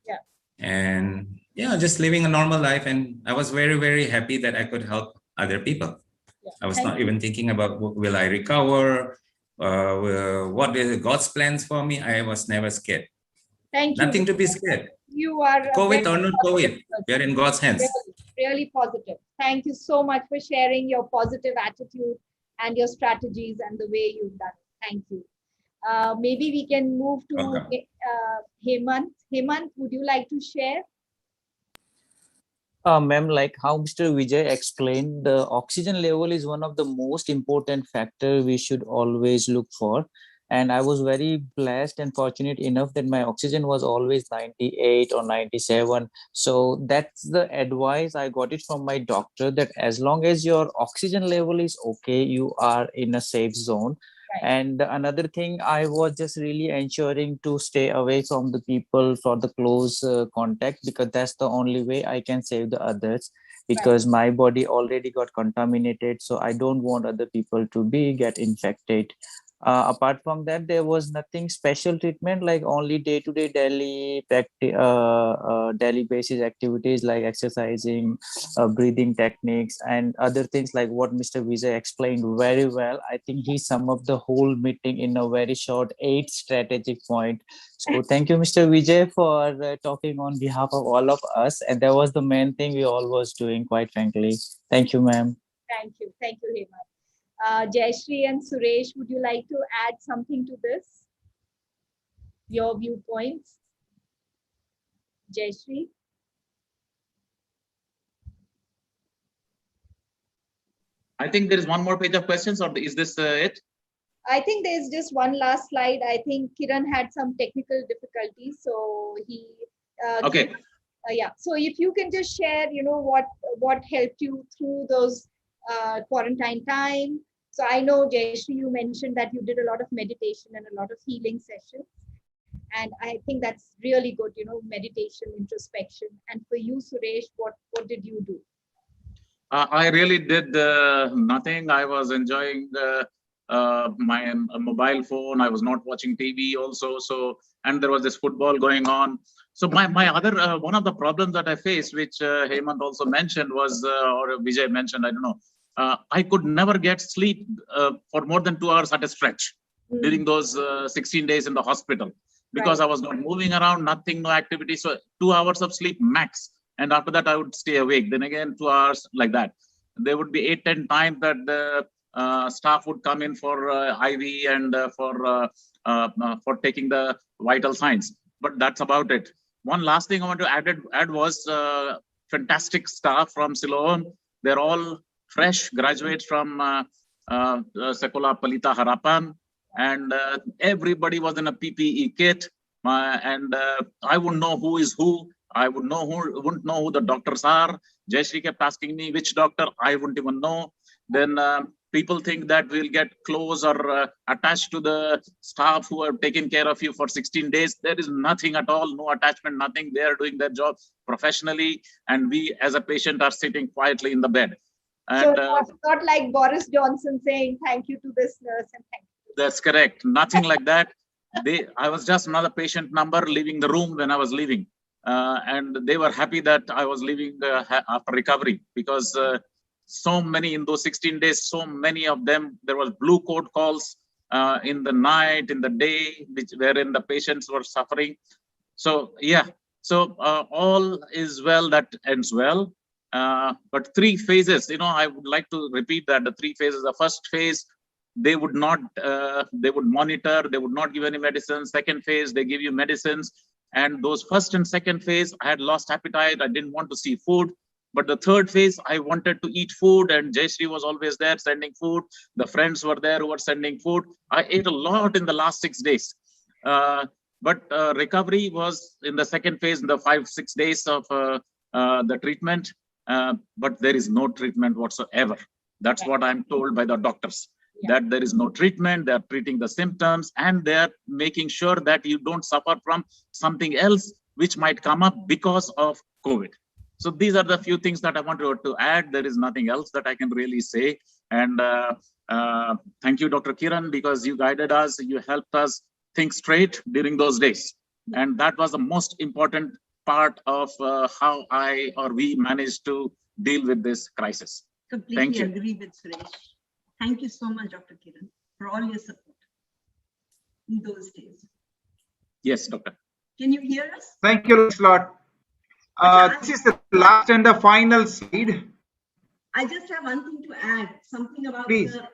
Yeah. And yeah, just living a normal life. And I was very, very happy that I could help other people. Yeah. I was not even thinking about, will I recover? What is God's plans for me? I was never scared. Thank you. Nothing to be scared. You are COVID or not COVID, we are in God's hands. Really positive. Thank you so much for sharing your positive attitude and your strategies and the way you've done it. Thank you. Maybe we can move to Hemant. Hemant, would you like to share? Ma'am, like how Mr. Vijay explained, the oxygen level is one of the most important factor we should always look for. And I was very blessed and fortunate enough that my oxygen was always 98 or 97. So that's the advice I got it from my doctor, that as long as your oxygen level is okay, you are in a safe zone. Right. And another thing, I was just really ensuring to stay away from the people for the close contact, because that's the only way I can save the others, because right. My body already got contaminated. So I don't want other people to get infected. Apart from that, there was nothing special treatment, like only day-to-day daily basis activities like exercising, breathing techniques, and other things like what Mr. Vijay explained very well. I think he summed up the whole meeting in a very short 8 strategic point. So thank you, Mr. Vijay, for talking on behalf of all of us. And that was the main thing we all was doing, quite frankly. Thank you, ma'am. Thank you. Thank you, Hemant. Jayashree and Suresh, would you like to add something to this? Your viewpoints? Jayashree? I think there is one more page of questions, or is this it? I think there's just one last slide. I think Kiran had some technical difficulties, so he... okay. Yeah, so if you can just share, what helped you through those quarantine time. So I know, Jayashree, you mentioned that you did a lot of meditation and a lot of healing sessions. And I think that's really good, meditation, introspection. And for you, Suresh, what did you do? I really did nothing. I was enjoying my mobile phone. I was not watching TV also. So, and there was this football going on. So my other, one of the problems that I faced, which Hemant also mentioned was, or Vijay mentioned, I don't know, I could never get sleep for more than 2 hours at a stretch during those 16 days in the hospital, because I was not moving around, nothing, no activity. So 2 hours of sleep max. And after that, I would stay awake. Then again, 2 hours like that. There would be 8-10 times that the staff would come in for IV and for taking the vital signs. But that's about it. one last thing I want to add was fantastic staff from Siloam. They're all fresh graduates from Sekolah Pelita Harapan, and everybody was in a PPE kit. And I wouldn't know who is who. I wouldn't know who the doctors are. Jayashree kept asking me which doctor. I wouldn't even know. Then people think that we'll get close or attached to the staff who have taken care of you for 16 days. There is nothing at all, no attachment, nothing. They are doing their job professionally, and we as a patient are sitting quietly in the bed. And, so not like Boris Johnson saying thank you to this nurse and thank you. That's correct. Nothing like that. I was just another patient number leaving the room when I was leaving. And they were happy that I was leaving after recovery, because so many in those 16 days, so many of them, there was blue coat calls in the night, in the day, wherein the patients were suffering. So yeah, so all is well that ends well. But 3 phases, I would like to repeat that the 3 phases. The first phase, they would not, they would monitor, they would not give any medicines. Second phase, they give you medicines. And those first and second phase, I had lost appetite. I didn't want to see food. But the third phase, I wanted to eat food, and Jayashree was always there sending food. The friends were there who were sending food. I ate a lot in the last 6 days. But recovery was in the second phase, in the 5-6 days of the treatment. But there is no treatment whatsoever. That's what I'm told by the doctors. That there is no treatment. They're treating the symptoms, and they're making sure that you don't suffer from something else which might come up because of COVID. So these are the few things that I wanted to add. There is nothing else that I can really say. And thank you, Dr. Kiran, because you guided us, you helped us think straight during those days. And that was the most important part of how we managed to deal with this crisis. Completely agree with Suresh. Thank you so much, Dr. Kiran, for all your support in those days. Yes, doctor. Can you hear us? Thank you, Slot. This is the last and the final slide. I just have one thing to add, something about Please. the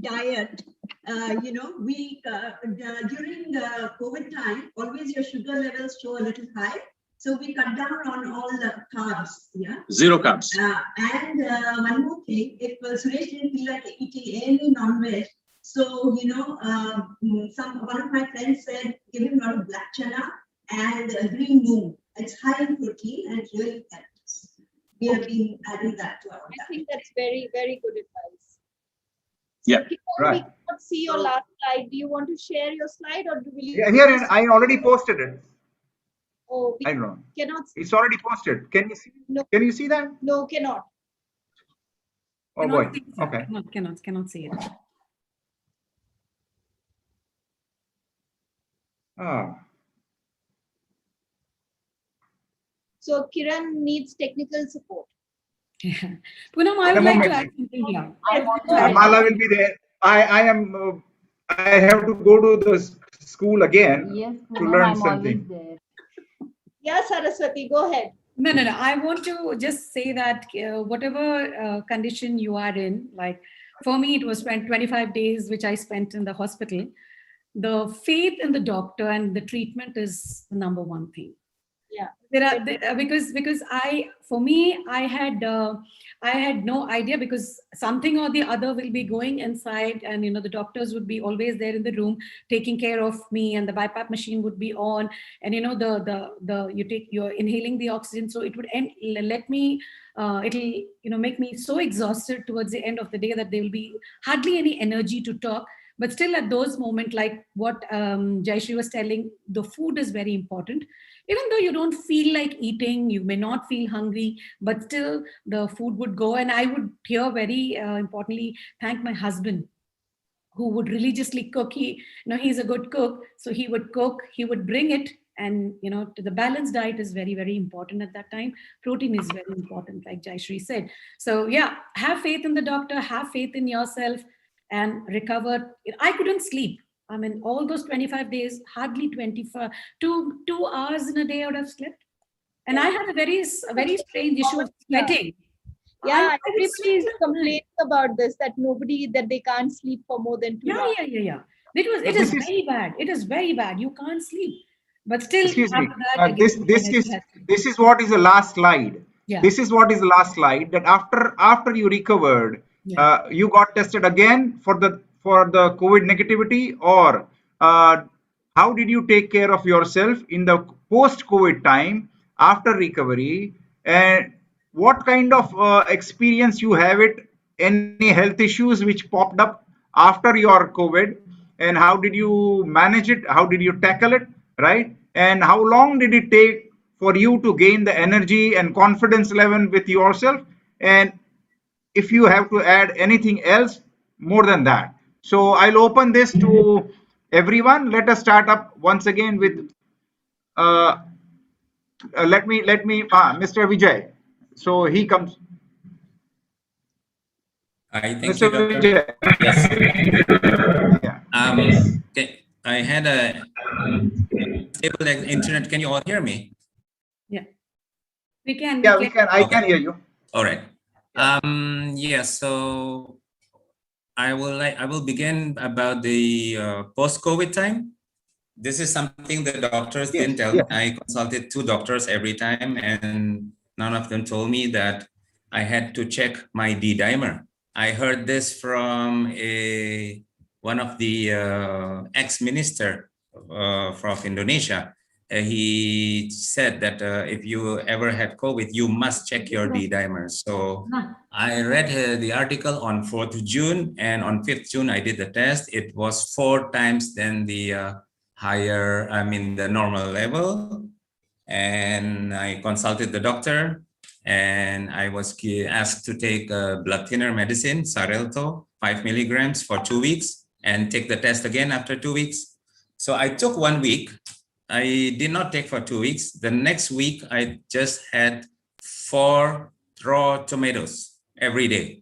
diet. We during the COVID time, always your sugar levels show a little high. So we cut down on all the carbs, yeah? 0 carbs. And one more thing, if Suresh didn't feel like eating any non-veg, so, one of my friends said, give him a lot of black chana and green moong. It's high in protein and it really helps. We have been adding that to our diet. I think that's very, very good advice. Yeah, right. We cannot see your last slide. Do you want to share your slide, or will you? Yeah, here I already posted it. Oh, I don't know. Cannot see. It's already posted. Can you see? No. Can you see that? No, cannot. Oh boy. Okay. Cannot see it. Ah. So Kiran needs technical support. Yeah. Poonam, I would like to add something here. Mala will be there. I have to go to the school again to learn something. There. Yes, Saraswati, go ahead. No. I want to just say that whatever condition you are in, like for me, it was 25 days, which I spent in the hospital. The faith in the doctor and the treatment is the number one thing. Yeah, because I had no idea, because something or the other will be going inside, and the doctors would be always there in the room taking care of me, and the BiPAP machine would be on, and you're inhaling the oxygen, so it would make me so exhausted towards the end of the day that there will be hardly any energy to talk. But still at those moments, like what Jayashree was telling, the food is very important. Even though you don't feel like eating, you may not feel hungry, but still the food would go. And I would here very importantly thank my husband, who would religiously cook. He's a good cook. So he would cook, he would bring it. And, to the balanced diet is very, very important at that time. Protein is very important, like Jayashree said. So yeah, have faith in the doctor, have faith in yourself, and recover. I couldn't sleep. I mean, all those 25 days, hardly 2 hours in a day I would have slept. And I had a very strange issue of sweating. Yeah, everybody's complaining about this, that they can't sleep for more than 2 hours. Yeah. It is very bad. It is very bad. You can't sleep. But still, Excuse me. after that, again, This is what is the last slide. Yeah. This is what is the last slide. That after you recovered, Yeah. you got tested again for the COVID negativity, or how did you take care of yourself in the post COVID time after recovery, and what kind of experience you have it? Any health issues which popped up after your COVID, and how did you manage it? How did you tackle it? Right? And how long did it take for you to gain the energy and confidence level with yourself? And if you have to add anything else more than that. So I'll open this to everyone. Let us start up once again with uh, let me Mr. Vijay. So he comes. Thank Mr. you, Doctor. Vijay. Yes. Yeah. Okay. I had a stable internet. Can you all hear me? Yeah. We can. Yeah, we can. I can hear you. All right. Yeah. So I will begin about the post-COVID time. This is something the doctors didn't tell me. I consulted 2 doctors every time, and none of them told me that I had to check my D-dimer. I heard this from one of the ex-minister from Indonesia. He said that if you ever had COVID, you must check your D-dimer. So I read the article on 4th June, and on 5th June, I did the test. It was 4 times than the the normal level. And I consulted the doctor, and I was asked to take a blood thinner medicine, Xarelto, 5 milligrams for 2 weeks, and take the test again after 2 weeks. So I took 1 week. I did not take for 2 weeks. The next week, I just had 4 raw tomatoes every day.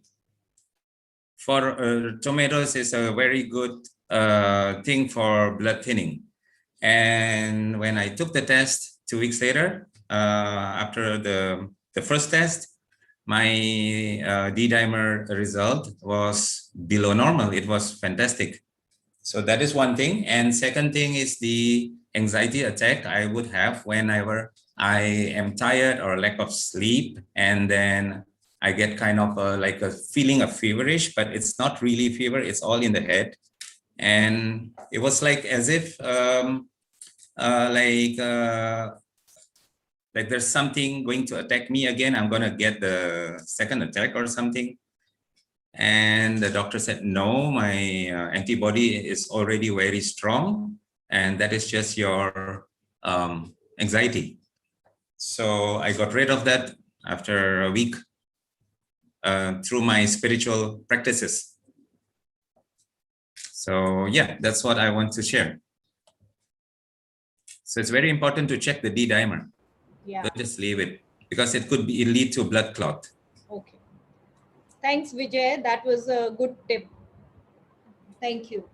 Tomatoes is a very good thing for blood thinning. And when I took the test 2 weeks later, after the first test, my D-dimer result was below normal. It was fantastic. So that is one thing. And second thing is the anxiety attack I would have whenever I am tired or lack of sleep. And then I get kind of like a feeling of feverish, but it's not really fever. It's all in the head. And it was like as if like there's something going to attack me again. I'm going to get the second attack or something. And the doctor said, no, my antibody is already very strong. And that is just your anxiety. So I got rid of that after a week through my spiritual practices. So yeah, that's what I want to share. So it's very important to check the D-dimer. Yeah. Don't just leave it, because it could lead to blood clot. Okay. Thanks, Vijay. That was a good tip. Thank you.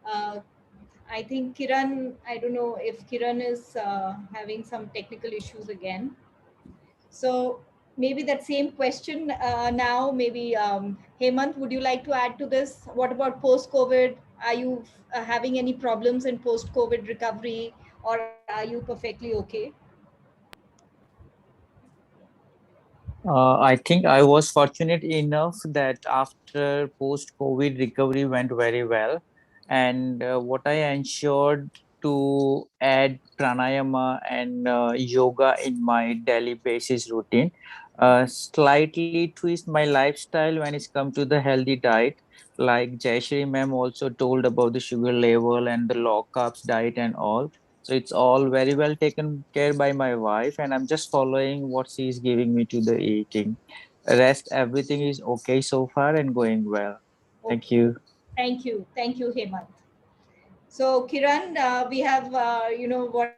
I think Kiran, I don't know if Kiran is having some technical issues again. So maybe that same question now, maybe Hemant, would you like to add to this? What about post-COVID? Are you having any problems in post-COVID recovery, or are you perfectly okay? I think I was fortunate enough that after post-COVID recovery went very well. And what I ensured to add pranayama and yoga in my daily basis routine, slightly twist my lifestyle when it's come to the healthy diet. Like Jayashri ma'am also told about the sugar level and the low carbs diet and all. So it's all very well taken care by my wife, and I'm just following what she is giving me to the eating. Rest, everything is okay so far and going well. Thank you. Thank you. Thank you, Hemant. So Kiran, we have, what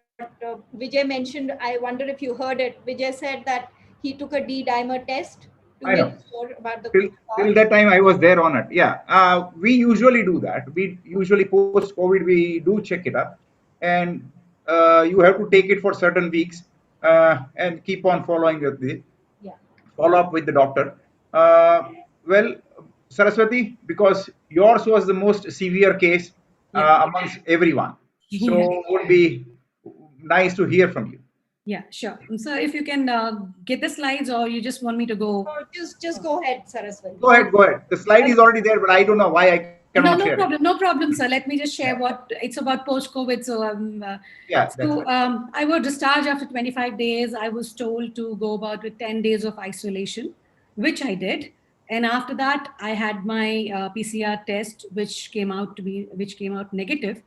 Vijay mentioned. I wonder if you heard it. Vijay said that he took a D-dimer test to make sure about the till that time I was there on it. Yeah, we usually do that. We usually post COVID we do check it up, and you have to take it for certain weeks and keep on following with the follow up with the doctor. Well, Saraswati, because yours was the most severe case amongst everyone, so would be nice to hear from you. Yeah, sure. So if you can get the slides, or you just want me to go? Or just go ahead, Saraswati. Go ahead, go ahead. The slide is already there, but I don't know why I cannot No, share no it. problem, no problem, sir. Let me just share what it's about post-COVID. So, Yeah, that's it. I was discharged after 25 days. I was told to go about with 10 days of isolation, which I did. And after that, I had my PCR test, which came out negative.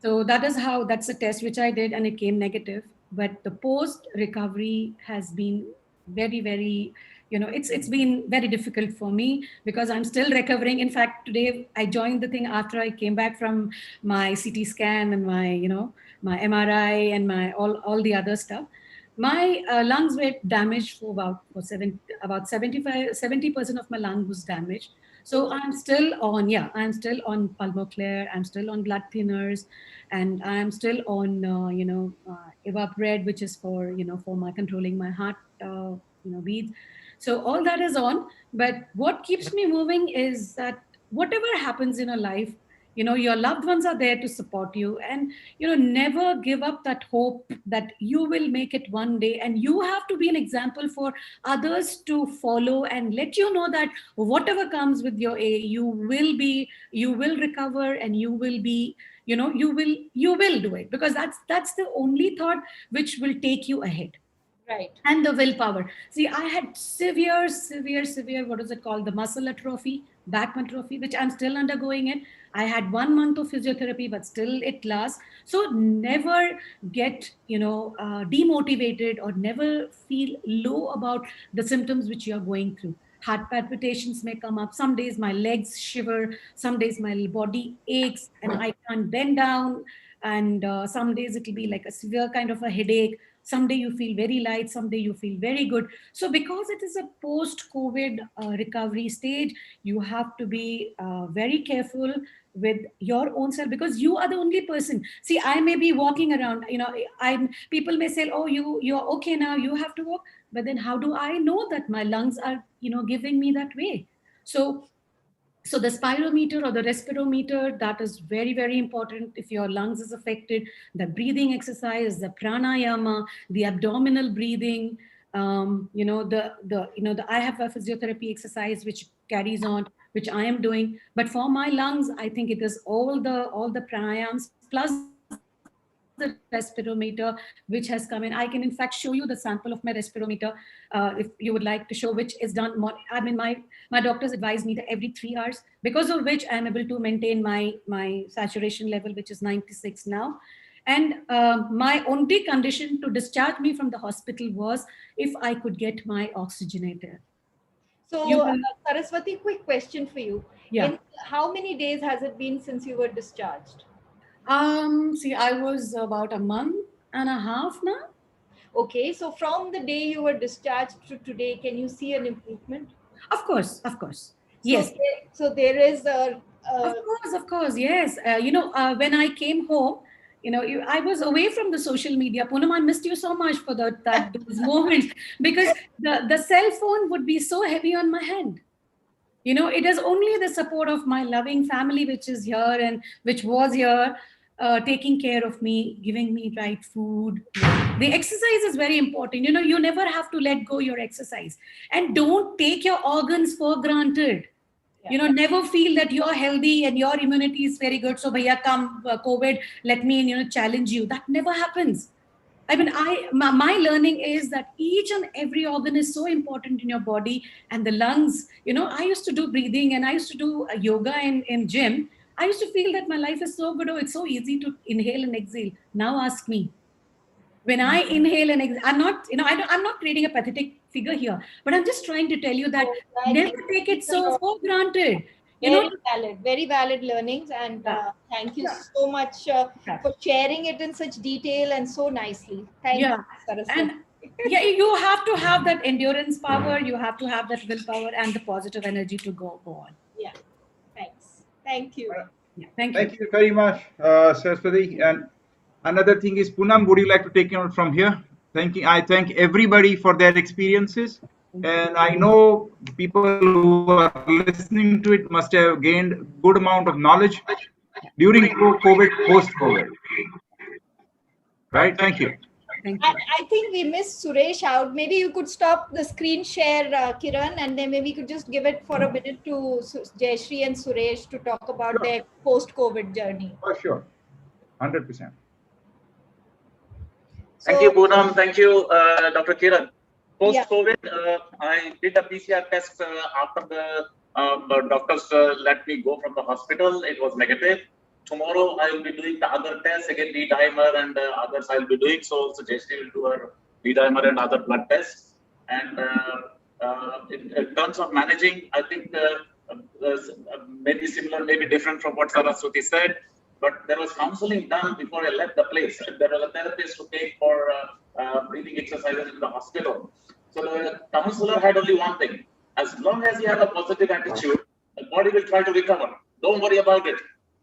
So that's a test which I did, and it came negative. But the post recovery has been very, very, it's been very difficult for me because I'm still recovering. In fact, today I joined the thing after I came back from my CT scan and my MRI and my all the other stuff. My lungs were damaged for about 70% of my lung was damaged. So I'm still on Pulmocare, I'm still on blood thinners, and I'm still on, Evapred, which is for my controlling my heart, beats. So all that is on. But what keeps me moving is that whatever happens in a life, your loved ones are there to support you, and never give up that hope that you will make it one day, and you have to be an example for others to follow, and let you know that whatever comes with your you will recover, and you will be, you will do it, because that's the only thought which will take you ahead. Right. And the willpower. See, I had severe, what is it called? The muscle atrophy, back atrophy, which I'm still undergoing it. I had 1 month of physiotherapy, but still it lasts. So never get, demotivated, or never feel low about the symptoms which you're going through. Heart palpitations may come up. Some days my legs shiver. Some days my body aches and I can't bend down. And some days it'll be like a severe kind of a headache. Someday you feel very light, someday you feel very good. So because it is a post-COVID recovery stage, you have to be very careful with your own self, because you are the only person. See, I may be walking around, people may say, oh, you're okay now, you have to walk. But then how do I know that my lungs are, giving me that way? So the spirometer or the respirometer, that is very, very important. If your lungs is affected, the breathing exercise, the pranayama, the abdominal breathing, I have a physiotherapy exercise which carries on, which I am doing. But for my lungs, I think it is all the pranayams plus the respirometer which has come in. I can in fact show you the sample of my respirometer if you would like to show, which is done. My doctors advise me that every 3 hours, because of which I am able to maintain my saturation level, which is 96 now. And my only condition to discharge me from the hospital was if I could get my oxygenator. So, Saraswati, quick question for you. Yeah. How many days has it been since you were discharged? See, I was about a month and a half now. Okay, so from the day you were discharged to today, can you see an improvement? Of course. Yes. So there is a. Of course, yes. When I came home, I was away from the social media. Poonam, I missed you so much for those moments, because the cell phone would be so heavy on my hand. It is only the support of my loving family which is here and which was here, taking care of me, giving me right food. The exercise is very important. You never have to let go your exercise, and don't take your organs for granted. Yeah. Never feel that you're healthy and your immunity is very good. So, bhaiya, come COVID, let me, challenge you. That never happens. I mean, my learning is that each and every organ is so important in your body, and the lungs. I used to do breathing and I used to do yoga in gym. I used to feel that my life is so good. Oh, it's so easy to inhale and exhale. Now ask me. When I inhale and exhale, I'm not, I'm not creating a pathetic figure here, but I'm just trying to tell you that never take it so for granted. Very valid learnings, and thank you so much for sharing it in such detail and so nicely. Thank you, Saraswati. And you have to have that endurance power, you have to have that willpower and the positive energy to go on. Yeah, thanks. Thank you. Thank you very much, Saraswati. And another thing is, Poonam, would you like to take it from here? I thank everybody for their experiences. And I know people who are listening to it must have gained good amount of knowledge during COVID, post-COVID. Right. Thank you. Thank you. And I think we missed Suresh out. Maybe you could stop the screen share, Kiran, and then maybe we could just give it for a minute to Jayashree and Suresh to talk about Sure. their post-COVID journey. For sure. 100%. Thank you, Poonam. Thank you, Dr. Kiran. Post-COVID, I did a PCR test after the doctors let me go from the hospital. It was negative. Tomorrow, I will be doing the other tests, again, D-dimer and others I will be doing. So Jayashree will do her D-dimer and other blood tests. And in terms of managing, I think maybe similar, maybe different from what Saraswati said. But there was counseling done before I left the place. There was a therapist to take for breathing exercises in the hospital. So the counselor had only one thing: as long as you have a positive attitude, the body will try to recover. Don't worry about it.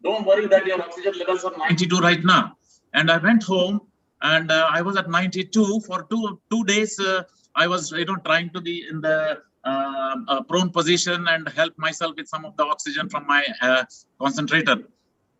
Don't worry that your oxygen levels are 92 right now. And I went home, and I was at 92 for two days. I was, trying to be in the prone position and help myself with some of the oxygen from my concentrator.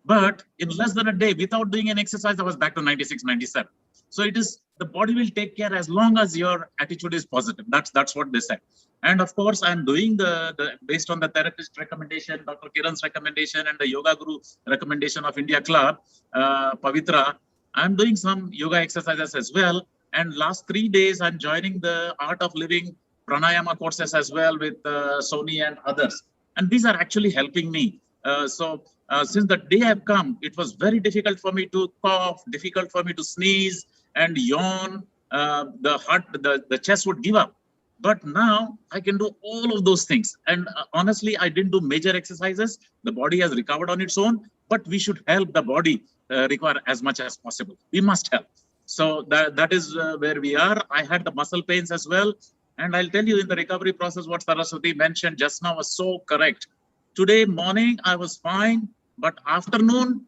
But in less than a day, without doing an exercise, I was back to 96, 97. So it is, the body will take care as long as your attitude is positive. That's what they said. And of course, I'm doing the based on the therapist recommendation, Dr. Kiran's recommendation, and the Yoga Guru recommendation of India Club, Pavitra. I'm doing some yoga exercises as well. And last 3 days, I'm joining the Art of Living pranayama courses as well with Sony and others. And these are actually helping me. Since the day I've come, it was very difficult for me to cough, difficult for me to sneeze and yawn. The chest would give up. But now I can do all of those things. And honestly, I didn't do major exercises. The body has recovered on its own, but we should help the body recover as much as possible. We must help. So that is where we are. I had the muscle pains as well. And I'll tell you, in the recovery process, what Saraswati mentioned just now was so correct. Today morning, I was fine, but afternoon,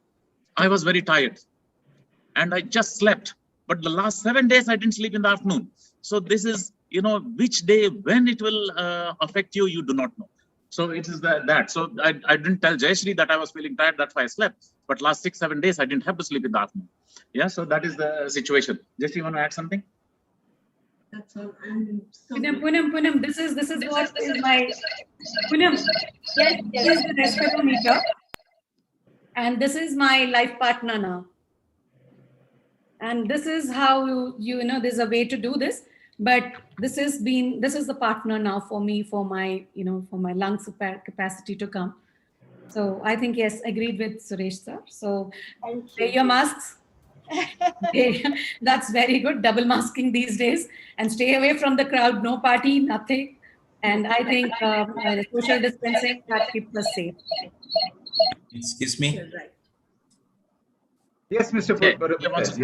I was very tired. And I just slept. But the last 7 days, I didn't sleep in the afternoon. So this is, which day, when it will affect you, you do not know. So it is that. So I didn't tell Jayashree that I was feeling tired, that's why I slept. But last 6-7 days, I didn't have to sleep in the afternoon. Yeah, so that is the situation. Jayashree, you want to add something? That's all. I'm so Poonam, this is what is my Poonam. Yes, this is the respirometer, and this is my life partner now. And this is how there's a way to do this, but this is the partner now for me, for my lungs capacity to come. So I think, yes, agreed with Suresh sir. So wear your masks. That's very good. Double masking these days, and stay away from the crowd. No party, nothing. And I think social distancing, that keeps us safe. Excuse me. Right. Yes, Mr. Yes.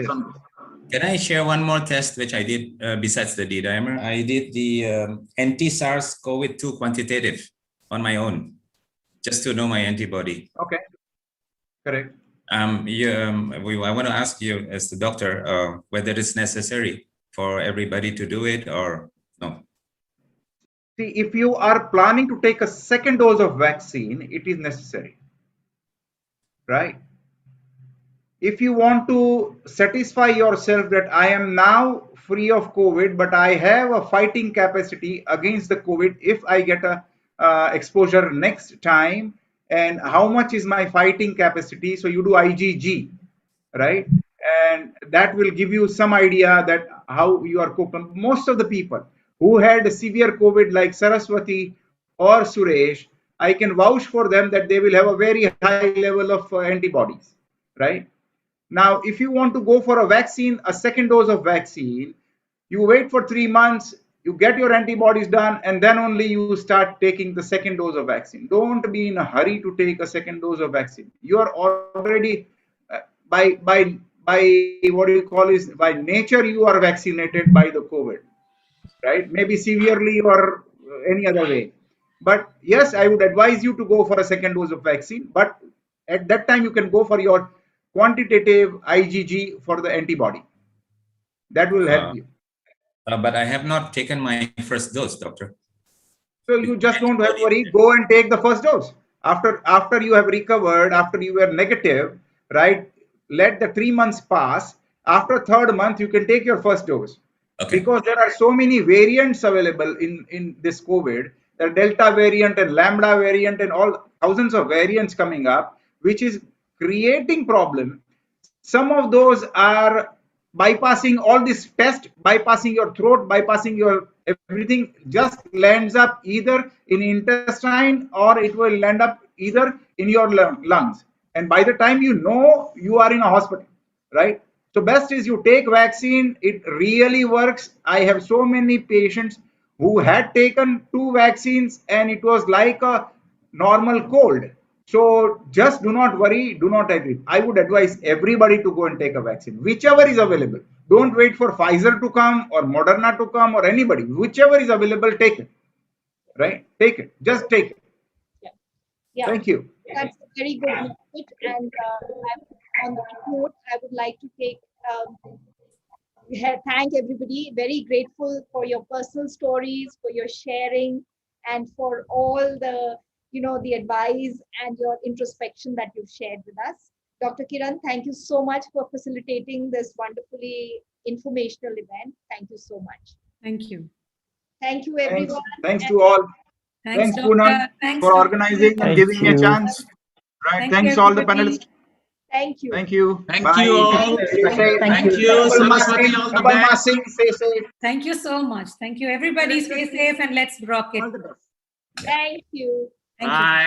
Can I share one more test which I did besides the D-dimer? I did the anti-SARS-CoV-2 quantitative on my own, just to know my antibody. Okay. Correct. I want to ask you, as the doctor, whether it's necessary for everybody to do it or no. See, if you are planning to take a second dose of vaccine, it is necessary, right? If you want to satisfy yourself that I am now free of COVID, but I have a fighting capacity against the COVID if I get a exposure next time, and how much is my fighting capacity? So you do IgG, right? And that will give you some idea that how you are coping. Most of the people who had severe COVID like Saraswati or Suresh, I can vouch for them that they will have a very high level of antibodies, right? Now, if you want to go for a vaccine, a second dose of vaccine, you wait for 3 months, you get your antibodies done, and then only you start taking the second dose of vaccine. Don't be in a hurry to take a second dose of vaccine. You are already, by what you call is, by nature, you are vaccinated by the COVID, right? Maybe severely or any other way. But yes, I would advise you to go for a second dose of vaccine. But at that time, you can go for your quantitative IgG for the antibody. That will help you. But I have not taken my first dose, doctor. So you just don't have to worry. Go and take the first dose. After you have recovered, after you were negative, right? Let the 3 months pass. after 3rd month, you can take your first dose. Okay. Because there are so many variants available in this COVID, the Delta variant and Lambda variant and all thousands of variants coming up, which is creating problem. Some of those are bypassing all this test, bypassing your throat, bypassing your everything, just lands up either in intestine or it will land up either in your lungs. And by the time you know, you are in a hospital, right? So best is you take vaccine. It really works. I have so many patients who had taken 2 vaccines and it was like a normal cold. So just do not worry, do not agree. I would advise everybody to go and take a vaccine, whichever is available. Don't wait for Pfizer to come or Moderna to come or anybody. Whichever is available, take it. Right? Take it. Just take it. Yeah. Thank you. That's a very good message. And on that note, I would like to thank everybody. Very grateful for your personal stories, for your sharing, and for all the the advice and your introspection that you've shared with us. Dr. Kiran, thank you so much for facilitating this wonderfully informational event. Thank you so much. Thank you. Thank you, everyone. Thanks to all. Thanks, Thanks, Poonam, Thanks, for Dr. organizing and Thank giving me a you. chance. Right. Thank Thanks you, all the everybody. panelists. Thank you. Thank you. Thank Bye. you all. Stay safe. Thank you, Double Saraswati. masking, All the double best. masking. Stay safe. Thank you so much. Thank you, everybody. Stay safe and let's rock it. All the best. Thank you. Thank you. Bye.